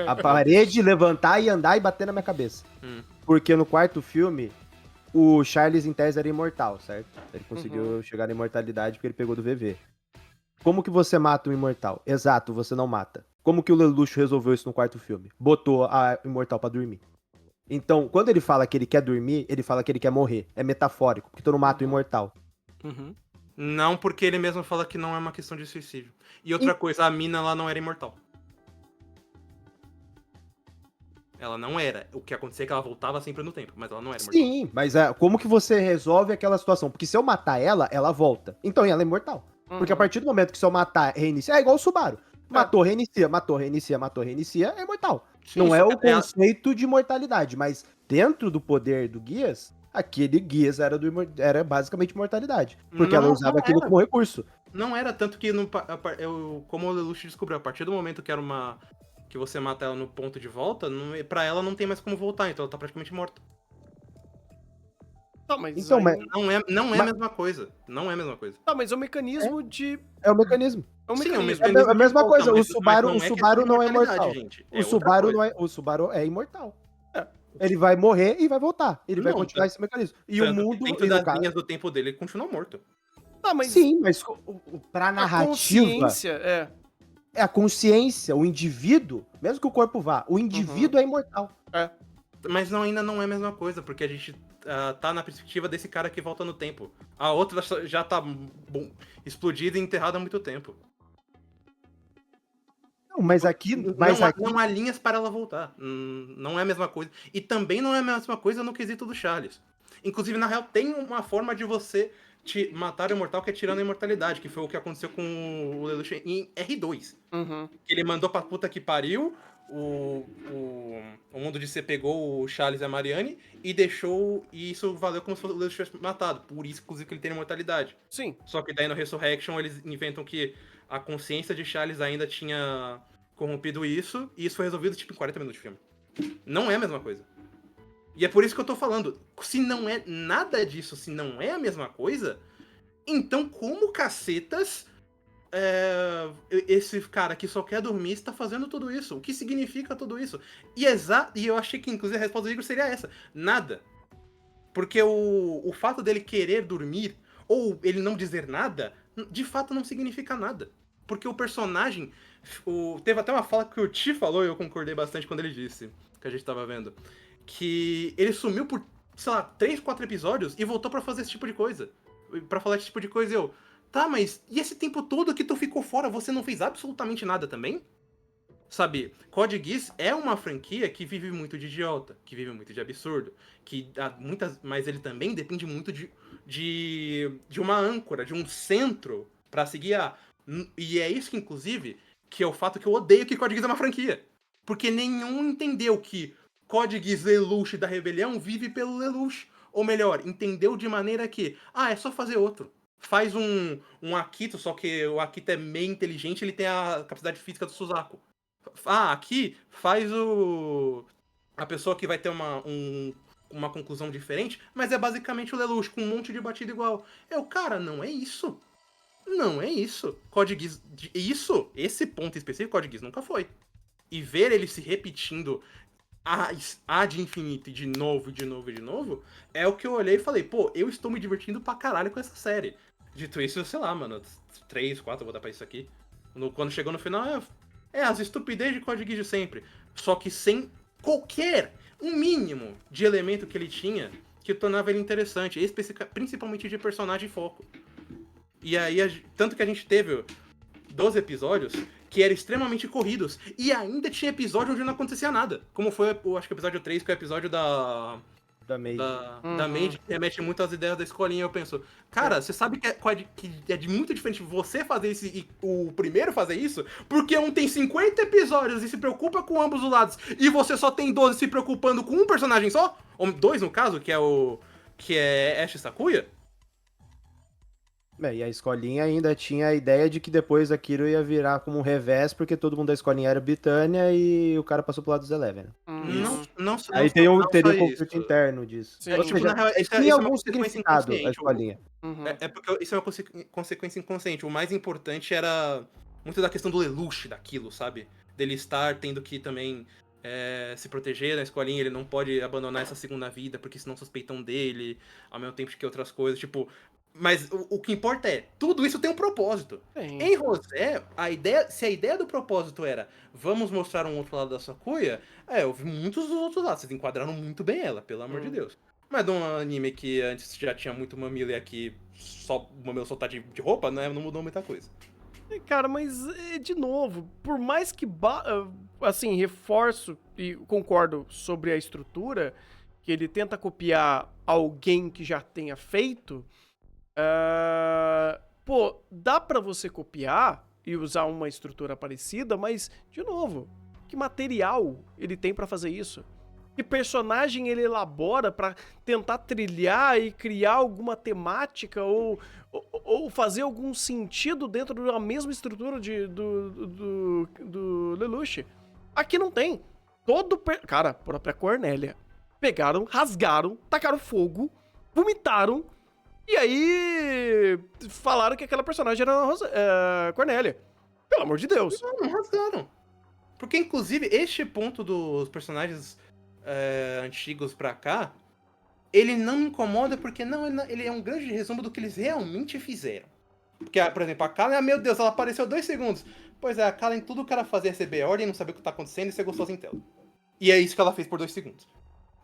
A parede, levantar e andar e bater na minha cabeça. Porque no quarto filme, o Charles em tese era imortal, certo? Ele conseguiu chegar na imortalidade porque ele pegou do VV. Como que você mata um imortal? Exato, você não mata. Como que o Lelouch resolveu isso no quarto filme? Botou a imortal pra dormir. Então, quando ele fala que ele quer dormir, ele fala que ele quer morrer. É metafórico, porque tu não mata o imortal. Não, porque ele mesmo fala que não é uma questão de suicídio. E outra coisa, a mina lá não era imortal. Ela não era. O que acontecia é que ela voltava sempre no tempo, mas ela não era imortal. Sim, mas como que você resolve aquela situação? Porque se eu matar ela, ela volta. Então ela é imortal. Porque a partir do momento que se eu matar, reinicia, é igual o Subaru. Matou, reinicia, é imortal. Sim, Não é só o que ela- conceito de imortalidade, mas dentro do poder do Guias, aquele Guias era basicamente imortalidade. Porque ela Não, usava não aquilo era. como recurso. Não era, tanto que como o Lelouch descobriu, a partir do momento que era que você mata ela no ponto de volta, pra ela não tem mais como voltar, então ela tá praticamente morta. Tá, mas Então, aí- mas Não é a Mas- mesma coisa. Não é a mesma coisa. Tá, mas é um mecanismo de... é o mecanismo. É um Sim, mecanismo. É a mesma de coisa, volta, o mas Subaru questão de não é mortalidade, imortal. gente. É O outra Subaru coisa. o Subaru é imortal. Ele vai morrer e vai voltar. Ele vai Não, continuar esse mecanismo. E Tanto o que mundo, dentro e no das caso, linhas do tempo dele, ele continua morto. Tá, mas sim, mas pra a narrativa, consciência é... é a consciência, o indivíduo, mesmo que o corpo vá, o indivíduo é imortal. Mas ainda não é a mesma coisa, porque a gente tá na perspectiva desse cara que volta no tempo. A outra já tá explodida e enterrada há muito tempo. Não, mas aqui, Não há linhas para ela voltar. Não é a mesma coisa. E também não é a mesma coisa no quesito do Charles. Inclusive, na real, tem uma forma de você matar o imortal que é tirando a imortalidade, que foi o que aconteceu com o Lelouch em R2. Ele mandou pra puta que pariu, o mundo de C pegou o Charles e a Marianne e deixou. E isso valeu como se o Lelouch tivesse matado. Por isso, inclusive, que ele tem imortalidade. Sim. Só que daí no Resurrection eles inventam que a consciência de Charles ainda tinha corrompido isso, e isso foi resolvido tipo em 40 minutos de filme. Não é a mesma coisa. E é por isso que eu tô falando, se não é nada disso, se não é a mesma coisa, então como cacetas esse cara que só quer dormir está fazendo tudo isso? O que significa tudo isso? E eu achei que inclusive a resposta do Igor seria essa. Nada. Porque o fato dele querer dormir, ou ele não dizer nada, de fato não significa nada. Porque o personagem... teve até uma fala que o Ti falou e eu concordei bastante quando ele disse, que a gente tava vendo, que ele sumiu por, sei lá, 3, 4 episódios e voltou pra fazer esse tipo de coisa. Pra falar esse tipo de coisa. E eu, tá, mas e esse tempo todo que tu ficou fora, você não fez absolutamente nada também? Sabe, Code Geass é uma franquia que vive muito de idiota, que vive muito de absurdo, mas ele também depende muito de uma âncora, de um centro pra se guiar. E é isso que, inclusive, que é o fato que eu odeio que Code Geass é uma franquia. Porque nenhum entendeu que Code Geass Lelouch da Rebelião vive pelo Lelouch. Ou melhor, entendeu de maneira que, é só fazer outro. Faz um Akito, só que o Akito é meio inteligente, ele tem a capacidade física do Suzaku. Aqui faz a pessoa que vai ter uma conclusão diferente, mas é basicamente o Lelouch com um monte de batida igual. Cara, não é isso. Não é isso. Code Geass, esse ponto específico, Code Geass nunca foi. E ver ele se repetindo ad infinito, de novo, é o que eu olhei e falei, pô, eu estou me divertindo pra caralho com essa série. Dito isso, sei lá, mano, 3, 4 eu vou dar pra isso aqui. Quando chegou no final, as estupidez de Code Geass de sempre. Só que sem um mínimo de elemento que ele tinha que tornava ele interessante, principalmente de personagem e foco. E aí, tanto que a gente teve 12 episódios que eram extremamente corridos, e ainda tinha episódio onde não acontecia nada. Como foi, acho que o episódio 3, que é o episódio Da Mage. Da Mage, que remete muito às ideias da escolinha. Eu penso, cara, você sabe que é muito diferente você fazer isso e o primeiro fazer isso? Porque um tem 50 episódios e se preocupa com ambos os lados, e você só tem 12 se preocupando com um personagem só? Ou 2 no caso, que é Ash e Sakuya? E a escolinha ainda tinha a ideia de que depois aquilo ia virar como um revés, porque todo mundo da escolinha era Britânia e o cara passou pro lado dos Eleven. Aí teria um conflito interno disso. Sim. Ou Tipo, seja, na real, isso tinha é algum uma consequência significado a inconsciente. escolinha. Uhum. É porque isso é uma consequência inconsciente. O mais importante era muito da questão do Lelouch daquilo, sabe? Dele estar tendo que também se proteger na escolinha, ele não pode abandonar essa segunda vida, porque senão suspeitam dele, ao mesmo tempo que outras coisas, tipo... Mas o que importa é, tudo isso tem um propósito. Sim. Em Rosé, se a ideia do propósito era vamos mostrar um outro lado da Sakuya, eu vi muitos dos outros lados, vocês enquadraram muito bem ela, pelo amor de Deus. Mas de um anime que antes já tinha muito mamilo e aqui o mamilo só tá de roupa, né, não mudou muita coisa. Cara, mas, de novo, por mais que, assim, reforço e concordo sobre a estrutura, que ele tenta copiar alguém que já tenha feito, dá pra você copiar e usar uma estrutura parecida, mas, de novo, que material ele tem pra fazer isso? Que personagem ele elabora pra tentar trilhar e criar alguma temática ou fazer algum sentido dentro da mesma estrutura do Lelouch? Aqui não tem. Cara, a própria Cornélia. Pegaram, rasgaram, tacaram fogo, vomitaram e aí falaram que aquela personagem era a Cornélia. Pelo amor de Deus. Não rasgaram. Porque, inclusive, este ponto dos personagens antigos pra cá, ele não me incomoda porque ele é um grande resumo do que eles realmente fizeram. Porque, por exemplo, a Kallen, meu Deus, ela apareceu 2 segundos. Pois é, a Kallen, tudo que ela fazia é receber ordem, não sabia o que tá acontecendo e ser gostosa em tela. E é isso que ela fez por 2 segundos.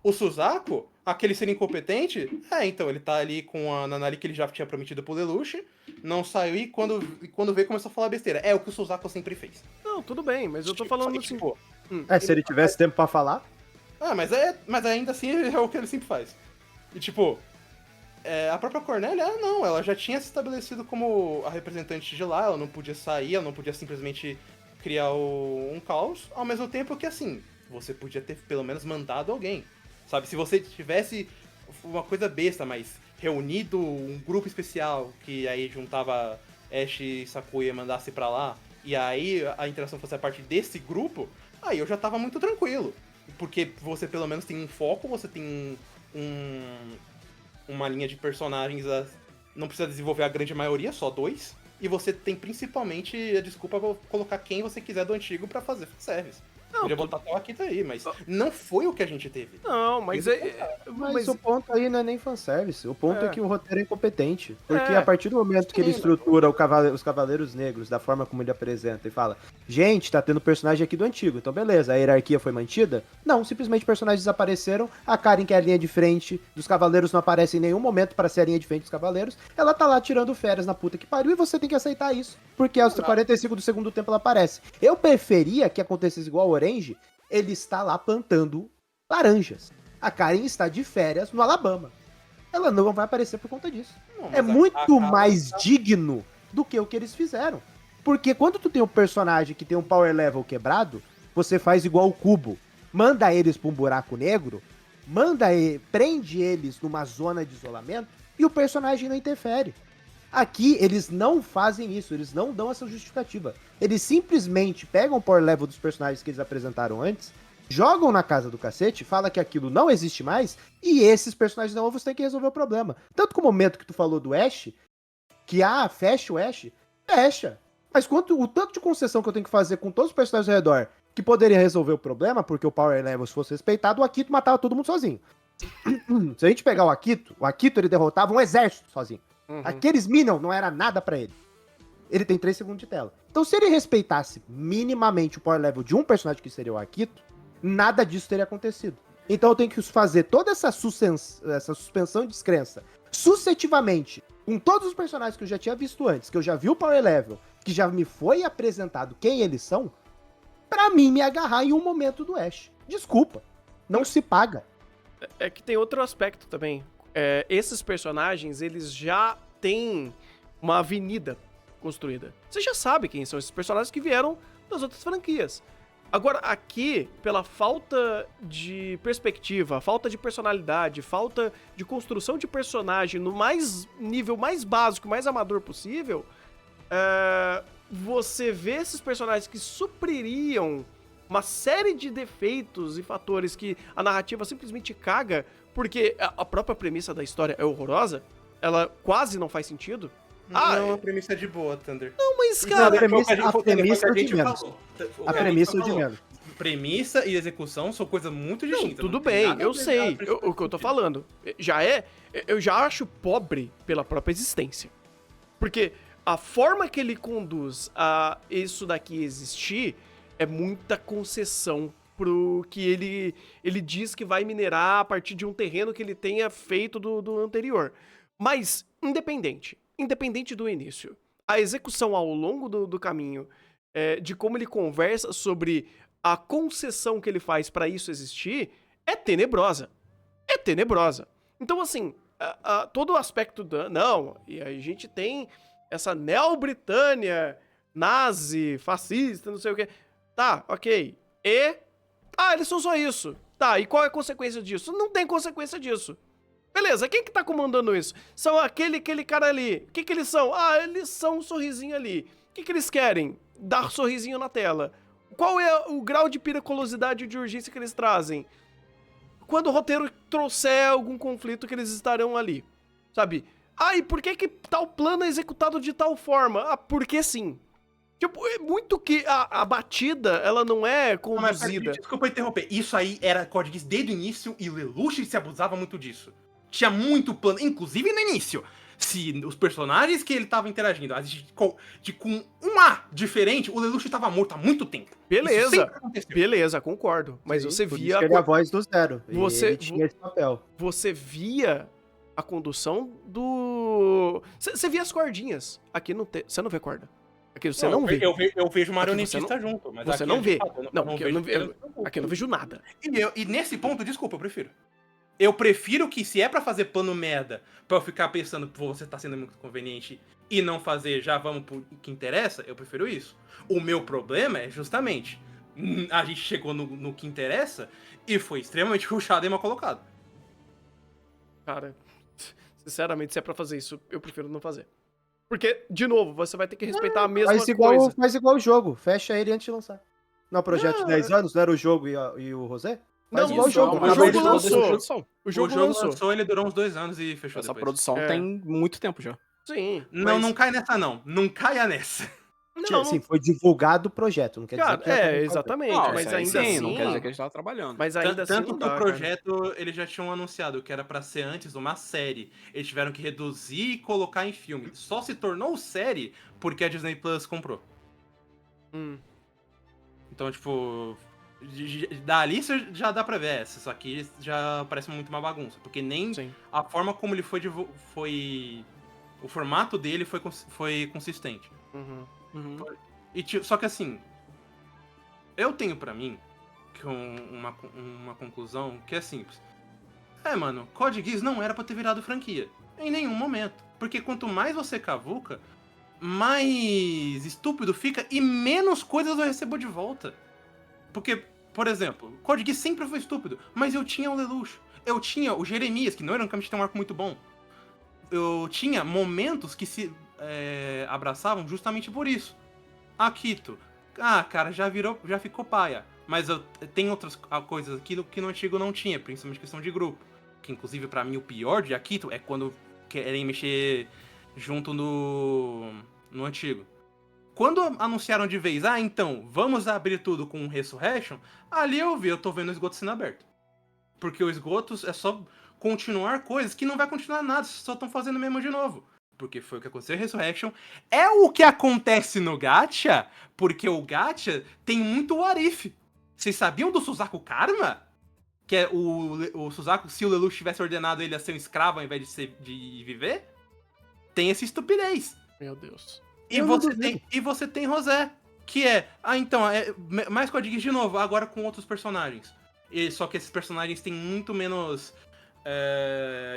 O Suzaku, aquele ser incompetente, então, ele tá ali com a Nanari que ele já tinha prometido pro Lelouch, não saiu e quando veio começou a falar besteira. É o que o Suzaku sempre fez. Não, tudo bem, mas eu tô falando assim... Tipo, Se ele tivesse tempo pra falar... mas ainda assim é o que ele sempre faz. E tipo, a própria Cornélia, ela já tinha se estabelecido como a representante de lá, ela não podia sair, ela não podia simplesmente criar um caos, ao mesmo tempo que assim, você podia ter pelo menos mandado alguém. Sabe, se você tivesse uma coisa besta, mas reunido um grupo especial que aí juntava Ash e Sakuya e mandasse pra lá, e aí a interação fosse a partir desse grupo, aí eu já tava muito tranquilo. Porque você pelo menos tem um foco, você tem uma linha de personagens, não precisa desenvolver a grande maioria, só 2, e você tem principalmente a desculpa pra colocar quem você quiser do antigo pra fazer fanservice. Podia botar até o Akita aí, mas não foi o que a gente teve. Não, mas Mas o ponto aí não é nem fanservice. O ponto é que o roteiro é incompetente. Porque É. a partir do momento que ele estrutura os Cavaleiros Negros da forma como ele apresenta e fala, gente, tá tendo personagem aqui do antigo, então beleza, a hierarquia foi mantida? Não, simplesmente personagens desapareceram, a Karen, que é a linha de frente dos Cavaleiros, não aparece em nenhum momento para ser a linha de frente dos Cavaleiros, ela tá lá tirando férias na puta que pariu e você tem que aceitar isso. Porque aos 45 do segundo tempo ela aparece. Eu preferia que acontecesse igual o Orange, ele está lá plantando laranjas. A Karen está de férias no Alabama. Ela não vai aparecer por conta disso. Não, É mas muito mais digno do que o que eles fizeram. Porque quando tu tem um personagem que tem um power level quebrado, você faz igual o Cubo. Manda eles pra um buraco negro, prende eles numa zona de isolamento e o personagem não interfere. Aqui, eles não fazem isso, eles não dão essa justificativa. Eles simplesmente pegam o power level dos personagens que eles apresentaram antes, jogam na casa do cacete, fala que aquilo não existe mais, e esses personagens novos têm que resolver o problema. Tanto que o momento que tu falou do Ash, que fecha o Ash, fecha. Mas o tanto de concessão que eu tenho que fazer com todos os personagens ao redor, que poderia resolver o problema, porque o power level, se fosse respeitado, o Akito matava todo mundo sozinho. Se a gente pegar o Akito ele derrotava um exército sozinho. Aqueles Minions não era nada pra ele. Ele tem 3 segundos de tela. Então, se ele respeitasse minimamente o power level de um personagem que seria o Akito, nada disso teria acontecido. Então, eu tenho que fazer toda essa suspensão de descrença sucessivamente com todos os personagens que eu já tinha visto antes, que eu já vi o power level, que já me foi apresentado quem eles são, pra mim me agarrar em um momento do Ash. Desculpa. Não se paga. É que tem outro aspecto também. Esses personagens, eles já têm uma avenida construída. Você já sabe quem são esses personagens que vieram das outras franquias. Agora, aqui, pela falta de perspectiva, falta de personalidade, falta de construção de personagem no nível mais básico, mais amador possível, você vê esses personagens que supririam uma série de defeitos e fatores que a narrativa simplesmente caga, porque a própria premissa da história é horrorosa, ela quase não faz sentido. Não, a premissa é de boa, Thunder. Não, mas, Não, cara... a premissa é a de gente menos. falou. A premissa é de menos. Premissa e execução são coisas muito Não, distintas. tudo não tem bem, nada a eu ver sei. nada O que eu tô falando eu já acho pobre pela própria existência. Porque a forma que ele conduz a isso daqui existir é muita concessão pro que ele diz que vai minerar a partir de um terreno que ele tenha feito do anterior. Mas, independente do início, a execução ao longo do caminho, de como ele conversa sobre a concessão que ele faz pra isso existir, é tenebrosa. É tenebrosa. Então, assim, todo o aspecto Não, e a gente tem essa Neo-Britânia nazi, fascista, não sei o quê. Tá, ok. Eles são só isso. Tá, e qual é a consequência disso? Não tem consequência disso. Beleza, quem que tá comandando isso? São aquele cara ali. O que eles são? Eles são um sorrisinho ali. O que eles querem? Dar sorrisinho na tela. Qual é o grau de periculosidade e de urgência que eles trazem? Quando o roteiro trouxer algum conflito que eles estarão ali. Sabe? E por que tal plano é executado de tal forma? Porque sim. Tipo, é muito que a batida, ela não é conduzida. Desculpa interromper. Isso aí era Code Geass desde o início e o Lelouch se abusava muito disso. Tinha muito plano, inclusive no início. Se os personagens que ele tava interagindo, com um A diferente, o Lelouch tava morto há muito tempo. Beleza, concordo. Mas Sim, você por via... isso que ele é a voz do Zero. Ele tinha esse papel. Você via a condução do... Você via as cordinhas. Aqui não tem... Você não vê corda. Aqui você não vê. Eu vejo marionetista junto. Mas você aqui não vê. Aqui eu não vejo nada. E nesse ponto, desculpa, eu prefiro. Eu prefiro que, se é pra fazer plano merda, pra eu ficar pensando, você tá sendo muito conveniente e não fazer, já vamos pro que interessa, eu prefiro isso. O meu problema é justamente, a gente chegou no que interessa e foi extremamente rushado e mal colocado. Cara, sinceramente, se é pra fazer isso, eu prefiro não fazer. Porque, de novo, você vai ter que respeitar a mesma coisa. Faz igual o jogo, fecha ele antes de lançar. Não é um projeto de 10 anos, não era o jogo e o Rosé? Faz igual o jogo. O jogo lançou. O jogo lançou, ele durou uns 2 anos e fechou Essa depois. produção tem muito tempo já. Sim. Não cai nessa não. Não caia nessa. Assim, foi divulgado o projeto, não quer dizer que... exatamente, Não, mas isso aí ainda sim, assim... não quer dizer que a gente tava trabalhando. Mas ainda assim Tanto não que dá, o projeto, eles já tinham anunciado que era pra ser antes uma série. Eles tiveram que reduzir e colocar em filme. Só se tornou série porque a Disney Plus comprou. Então, tipo... Dali já dá pra ver. Isso aqui já parece muito uma bagunça. Porque nem a forma como ele foi... O formato dele foi consistente. Só que assim... Eu tenho pra mim que uma conclusão que é simples. Mano, Code Geass não era pra ter virado franquia. Em nenhum momento. Porque quanto mais você cavuca, mais estúpido fica e menos coisas eu recebo de volta. Porque, por exemplo, Code Geass sempre foi estúpido, mas eu tinha o Lelouch. Eu tinha o Jeremias, que não era um arco muito bom. Eu tinha momentos que se abraçavam justamente por isso. Akito. Cara, já ficou paia. Mas tem outras coisas aqui que no antigo não tinha, principalmente questão de grupo. Que inclusive pra mim o pior de Akito é quando querem mexer junto no antigo. Quando anunciaram de vez, então, vamos abrir tudo com um Resurrection, ali eu tô vendo o esgoto sendo aberto. Porque o esgoto é só continuar coisas que não vai continuar nada, só estão fazendo mesmo de novo. Porque foi o que aconteceu em Resurrection. É o que acontece no Gacha, porque o Gacha tem muito what if. Vocês sabiam do Suzaku Karma? Que é o Suzaku, se o Lelouch tivesse ordenado ele a ser um escravo ao invés de viver? Tem essa estupidez. Meu Deus. E você tem Rosé, que então, mais Code Geass de novo, agora com outros personagens. Só que esses personagens têm muito menos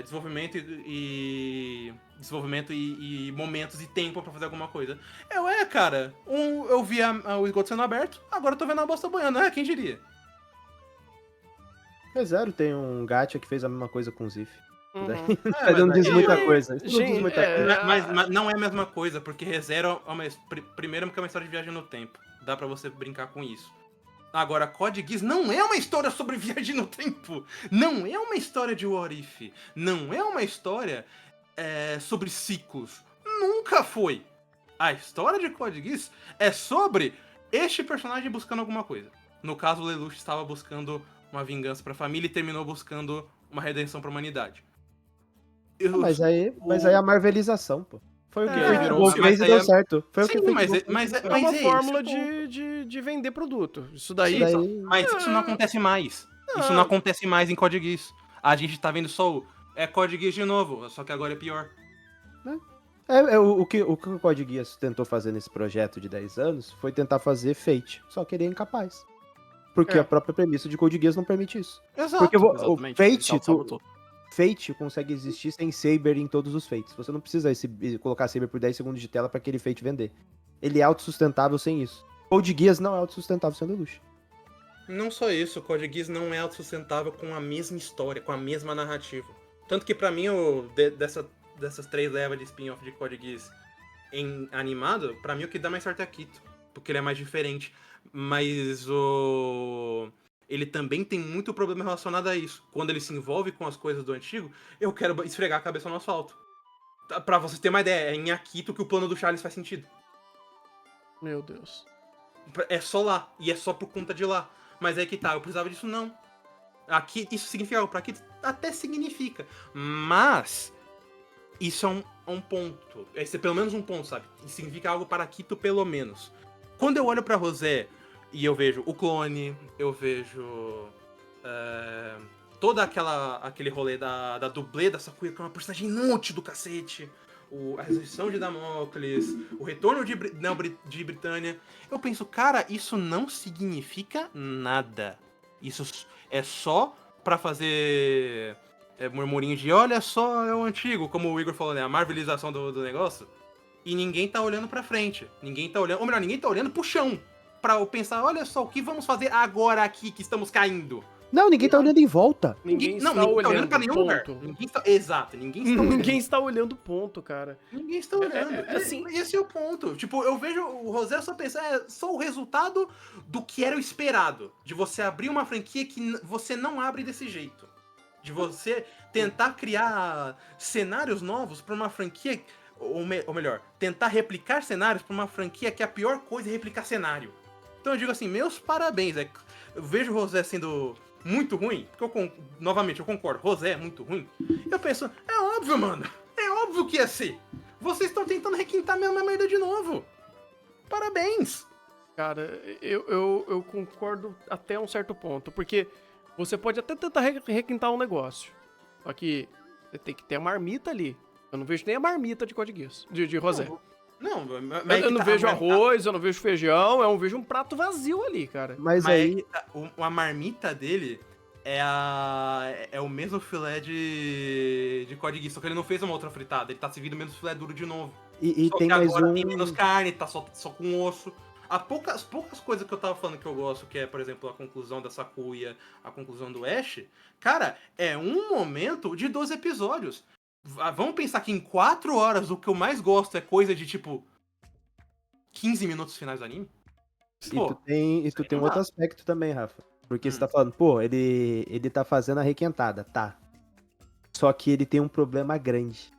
desenvolvimento e momentos e tempo pra fazer alguma coisa. Cara, eu vi o esgoto sendo aberto, agora eu tô vendo a bosta boiando, quem diria? Zero tem um gacha que fez a mesma coisa com o Zif. Uhum. Mas não diz aí- muita coisa. Isso não diz Gente, muita coisa. Mas não é a mesma coisa, porque ReZero é primeiro porque é uma história de viagem no tempo. Dá pra você brincar com isso. Agora, Code Geass não é uma história sobre viagem no tempo. Não é uma história de What If. Não é uma história sobre ciclos. Nunca foi. A história de Code Geass é sobre este personagem buscando alguma coisa. No caso, o Lelouch estava buscando uma vingança pra família e terminou buscando uma redenção pra humanidade. Mas aí é a marvelização, pô. Foi o que o virou- Google fez e deu certo. Foi o que Sim, fez. mas É uma esse fórmula ponto. de vender produto. Isso daí. Isso daí- Mas isso não acontece mais. Isso não acontece mais em Code Geass. A gente tá vendo só Code Geass de novo, só que agora é pior. O que o Code Geass tentou fazer nesse projeto de 10 anos foi tentar fazer Fate, só que ele é incapaz. Porque É. a própria premissa de Code Geass não permite isso. Exato. Porque o Exatamente, Fate, isso auto-sabotou. Fate consegue existir sem Saber em todos os Fates. Você não precisa colocar Saber por 10 segundos de tela pra aquele Fate vender. Ele é autossustentável sem isso. Code Geass não é autossustentável sem Lelouch. Não só isso, Code Geass não é autossustentável com a mesma história, com a mesma narrativa. Tanto que pra mim, dessas 3 levas de spin-off de Code Geass em animado, pra mim o que dá mais certo é Akito. Porque ele é mais diferente. Mas ele também tem muito problema relacionado a isso. Quando ele se envolve com as coisas do antigo, eu quero esfregar a cabeça no asfalto. Pra vocês terem uma ideia, é em Akito que o plano do Charles faz sentido. Meu Deus. É só lá, e é só por conta de lá. Mas aí que tá, eu precisava disso não. Aqui, isso significa algo pra Akito? Até significa. Mas isso é um ponto. Esse é pelo menos um ponto, sabe? Isso significa algo para Akito, pelo menos. Quando eu olho pra Rosé e eu vejo o clone, eu vejo todo aquele rolê da dublê da Sakuya, que é uma personagem inútil do cacete, a ressurreição de Damocles, o retorno de Britânia, eu penso, cara, isso não significa nada. Isso é só pra fazer murmurinho de, olha só, é o antigo, como o Igor falou, né, a marvelização do negócio. E ninguém tá olhando pra frente. Ninguém tá olhando, ou melhor, ninguém tá olhando pro chão. Pra eu pensar, olha só, o que vamos fazer agora aqui que estamos caindo? Não, ninguém tá olhando em volta. Ninguém tá olhando pra nenhum lugar. Exato, ninguém está olhando. Ninguém está olhando ponto, cara. Ninguém está olhando. Assim, Esse é o ponto. Tipo, eu vejo o Rosé só pensar, só o resultado do que era o esperado. De você abrir uma franquia que você não abre desse jeito. De você tentar criar cenários novos pra uma franquia, ou melhor, tentar replicar cenários pra uma franquia que a pior coisa é replicar cenário. Então eu digo assim, meus parabéns. Eu vejo o Rosé sendo muito ruim, porque novamente, eu concordo, Rosé é muito ruim. Eu penso, é óbvio, mano. É óbvio que ia ser. Vocês estão tentando requintar a mesma merda de novo. Parabéns. cara, eu concordo até um certo ponto, porque você pode até tentar requintar um negócio, só que você tem que ter a marmita ali. Eu não vejo nem a marmita de Code Geass, de Rosé. Não, Eu não vejo arroz, eu não vejo feijão, eu vejo um prato vazio ali, cara. Mas Mas aí. a marmita dele é o mesmo filé de Code Geass, só que ele não fez uma outra fritada, ele tá servindo o mesmo filé duro de novo. E Só tem que mais agora um. tem menos carne, tá só com osso. As poucas coisas que eu tava falando que eu gosto, que é, por exemplo, a conclusão da Sakuya, a conclusão do Ash, cara, é um momento de 12 episódios. Vamos pensar que em 4 horas o que eu mais gosto é coisa de, tipo, 15 minutos finais do anime? E tu tem um não dá. outro aspecto também, Rafa. Porque você tá falando, pô, ele tá fazendo a requentada, tá. Só que ele tem um problema grande.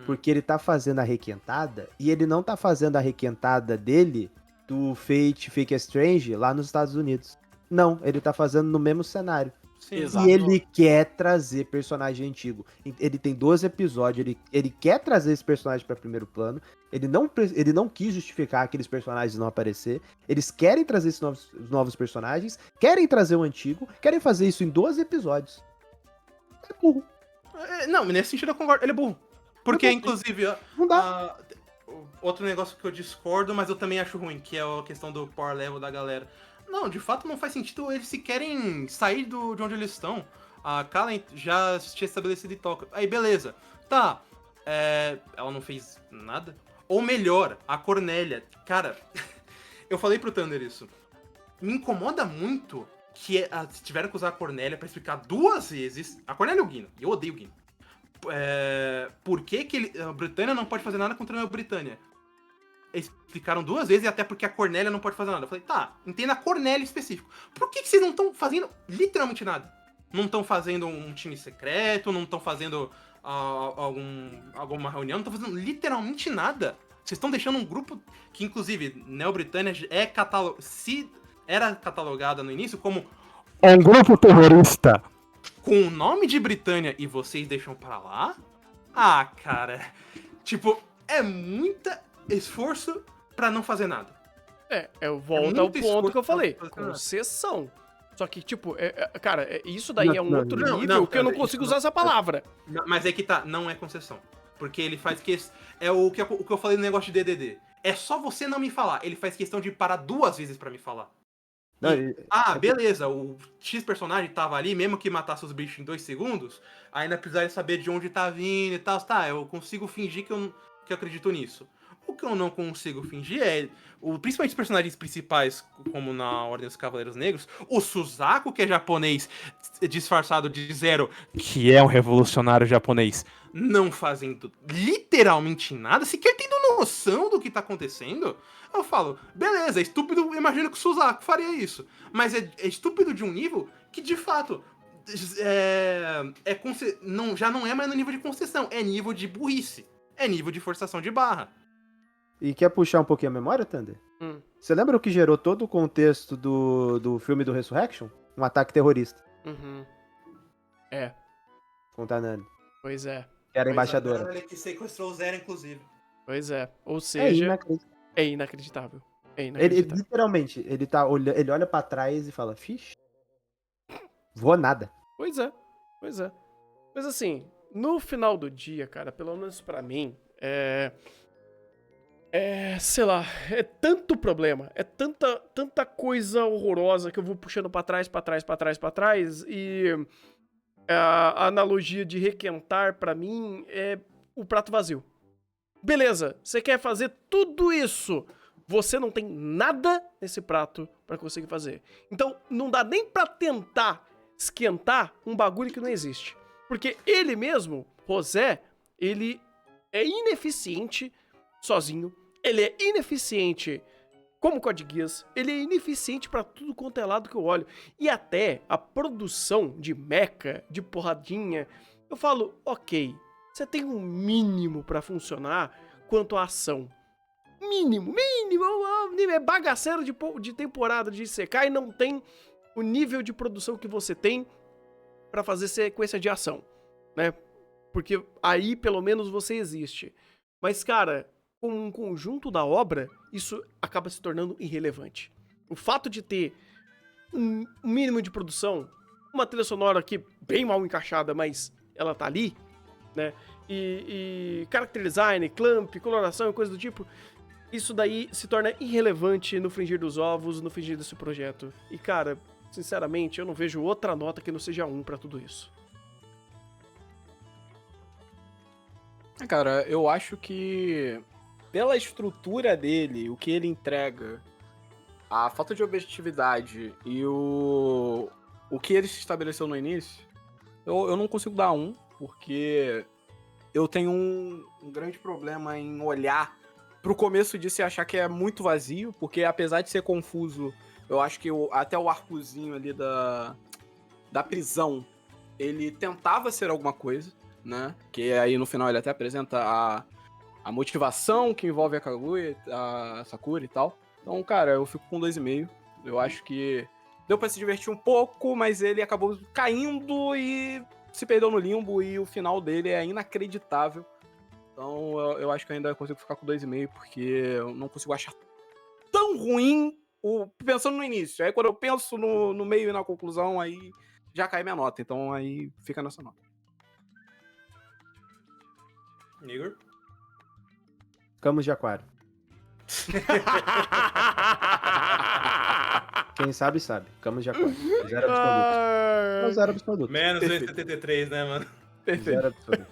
Porque ele tá fazendo a requentada e ele não tá fazendo a requentada dele do Fake Strange lá nos Estados Unidos. Não, ele tá fazendo no mesmo cenário. Sim, Exato. E ele quer trazer personagem antigo. Ele tem 12 episódios, ele quer trazer esse personagem pra primeiro plano. Ele não quis justificar aqueles personagens não aparecer. Eles querem trazer esses novos personagens, querem trazer o antigo, querem fazer isso em 12 episódios. É burro. Não, nesse sentido eu concordo, ele é burro. Porque, inclusive, Não dá. outro negócio que eu discordo, mas eu também acho ruim, que é a questão do power level da galera. Não, de fato não faz sentido eles se querem sair de onde eles estão. A Kalen já tinha estabelecido em Tóquio. Aí, beleza. Tá, ela não fez nada? Ou melhor, a Cornélia. Cara, eu falei pro Thunder isso. Me incomoda muito que tiveram que usar a Cornélia pra explicar 2 vezes. A Cornélia e o Guino. E eu odeio o Guino. Por que a Britânia não pode fazer nada contra a Britânia? Eles explicaram 2 vezes e até porque a Cornélia não pode fazer nada. Eu falei, tá, entenda a Cornélia específico. Por que vocês não estão fazendo literalmente nada? Não estão fazendo um time secreto, não estão fazendo alguma reunião, não estão fazendo literalmente nada. Vocês estão deixando um grupo que, inclusive, Neo-Britânia se era catalogada no início como um grupo terrorista. Com o nome de Britânia e vocês deixam pra lá? Ah, cara. Tipo, é muita esforço pra não fazer nada. Eu volto ao ponto que eu falei. Concessão. Só que, tipo, cara, isso daí é um outro nível que eu não consigo usar essa palavra. Mas é que tá, não é concessão. Porque ele faz questão. É o que eu falei no negócio de DDD. É só você não me falar. Ele faz questão de parar 2 vezes pra me falar. Beleza, o X personagem tava ali, mesmo que matasse os bichos em 2 segundos, ainda precisaria saber de onde tá vindo e tal. Tá, eu consigo fingir que eu acredito nisso. O que eu não consigo fingir principalmente os personagens principais, como na Ordem dos Cavaleiros Negros, o Suzaku, que é japonês, disfarçado de Zero, que é um revolucionário japonês, não fazendo literalmente nada, sequer tendo noção do que tá acontecendo. Eu falo, beleza, é estúpido, eu imagino que o Suzaku faria isso. Mas é estúpido de um nível que, de fato, já não é mais no nível de concessão, é nível de burrice, é nível de forçação de barra. E quer puxar um pouquinho a memória, Thunder? Você lembra o que gerou todo o contexto do filme do Resurrection? Um ataque terrorista. Uhum. Com Tanani. Pois é. Que era a embaixadora. Ele que sequestrou o Zero, inclusive. Pois é. Ou seja, é inacreditável. Ele literalmente, ele olha pra trás e fala, fixe, vou nada. Pois é. Mas assim, no final do dia, cara, pelo menos pra mim, sei lá, é tanto problema, é tanta coisa horrorosa que eu vou puxando pra trás, e a analogia de requentar pra mim é o prato vazio. Beleza, você quer fazer tudo isso, você não tem nada nesse prato pra conseguir fazer. Então não dá nem pra tentar esquentar um bagulho que não existe. Porque ele mesmo, José, ele é ineficiente sozinho. Ele é ineficiente como Code Geass, ele é ineficiente pra tudo quanto é lado que eu olho. E até a produção de mecha, de porradinha, eu falo, ok, você tem um mínimo pra funcionar quanto à ação. Mínimo, é bagaceiro de temporada de Isekai e não tem o nível de produção que você tem pra fazer sequência de ação, né? Porque aí pelo menos você existe. Mas, cara, com um conjunto da obra, isso acaba se tornando irrelevante. O fato de ter um mínimo de produção, uma trilha sonora aqui bem mal encaixada, mas ela tá ali, né? E character design, clamp, coloração e coisa do tipo, isso daí se torna irrelevante no frigir dos ovos, no frigir desse projeto. E, cara, sinceramente, eu não vejo outra nota que não seja 1 pra tudo isso. Cara, eu acho que pela estrutura dele, o que ele entrega, a falta de objetividade e o que ele se estabeleceu no início, eu não consigo dar 1, porque eu tenho um grande problema em olhar pro começo disso e achar que é muito vazio, porque apesar de ser confuso, eu acho que até o arcozinho ali da prisão, ele tentava ser alguma coisa, né? Que aí no final ele até apresenta a motivação que envolve a Kaguya, a Sakura e tal. Então, cara, eu fico com 2,5. Eu acho que deu pra se divertir um pouco, mas ele acabou caindo e se perdeu no limbo, e o final dele é inacreditável. Então, eu acho que eu ainda consigo ficar com 2,5, porque eu não consigo achar tão ruim pensando no início. Aí quando eu penso no meio e na conclusão, aí já cai minha nota. Então, aí fica nessa nota. Igor? Camus de Aquário. Quem sabe, sabe. Camus de Aquário. Zero absoluto. Não, Ah, zero absoluto. Menos Perfeito. 273, né, mano? Perfeito. Zero absoluto.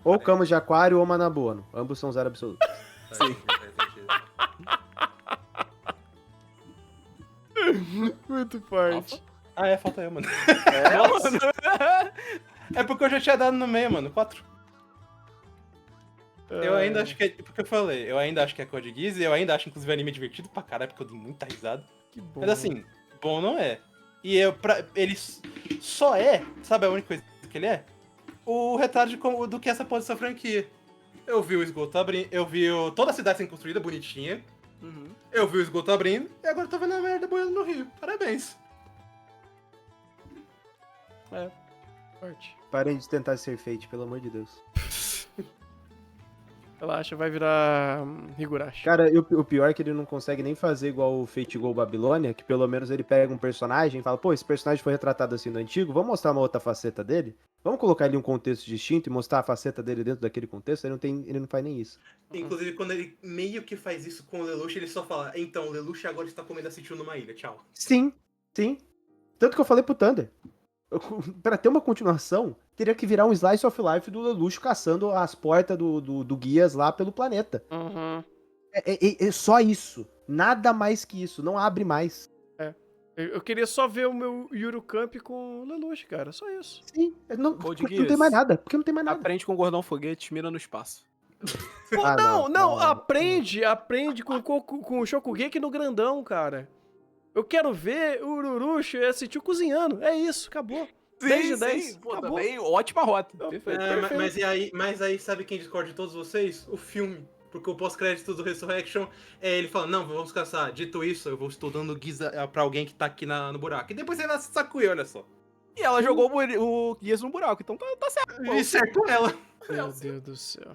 Ou Camus de Aquário ou Manabuano. Ambos são zero absoluto. Sim. muito forte. Ah, falta eu, mano. É, Nossa. mano. É porque eu já tinha dado no meio, mano. 4. Eu ainda acho que é. Porque eu falei, eu ainda acho que é Code Geass e eu ainda acho, inclusive, anime divertido pra caralho, porque eu dei muita risada. Que bom. Mas assim, bom não é. E ele só é, sabe a única coisa que ele é? O retrato do que essa pode ser a franquia. Eu vi o esgoto abrindo, eu vi toda a cidade sendo construída, bonitinha. Uhum. Eu vi o esgoto abrindo e agora eu tô vendo a merda boiando no rio. Parabéns. Forte. Parem de tentar ser Fate, pelo amor de Deus. Relaxa, vai virar Higurashi. Cara, o pior é que ele não consegue nem fazer igual o Fate Go Babilônia, que pelo menos ele pega um personagem e fala, pô, esse personagem foi retratado assim no antigo, vamos mostrar uma outra faceta dele? Vamos colocar ele em um contexto distinto e mostrar a faceta dele dentro daquele contexto? Ele não faz nem isso. Inclusive, quando ele meio que faz isso com o Lelouch, ele só fala, então, o Lelouch agora está comendo a Sitchu numa ilha, tchau. Sim, sim. Tanto que eu falei pro Thunder. Pra ter uma continuação, teria que virar um Slice of Life do Lelouch caçando as portas do Guias lá pelo planeta. Uhum. É só isso. Nada mais que isso. Não abre mais. Eu queria só ver o meu Yurocamp com o Lelouch, cara. Só isso. Sim. Não, Code porque não tem Geass. mais nada. Porque não tem mais nada. Aprende com o gordão foguete, mira no espaço. Pô, Ah, não. Aprende com o Shokugeki no grandão, cara. Eu quero ver o Ururushi e esse tio cozinhando. É isso, acabou. 10 de 10. Pô, Acabou. também ótima rota. Não, Perfeito. Mas aí, sabe quem discorda de todos vocês? O filme. Porque o pós-crédito do Resurrection, ele fala, não, vamos caçar. Dito isso, eu estou dando guisa pra alguém que tá aqui no buraco. E depois ele nasce Sakui, olha só. E ela jogou o Guias no buraco, então tá certo. E certo ela. Meu Deus do céu.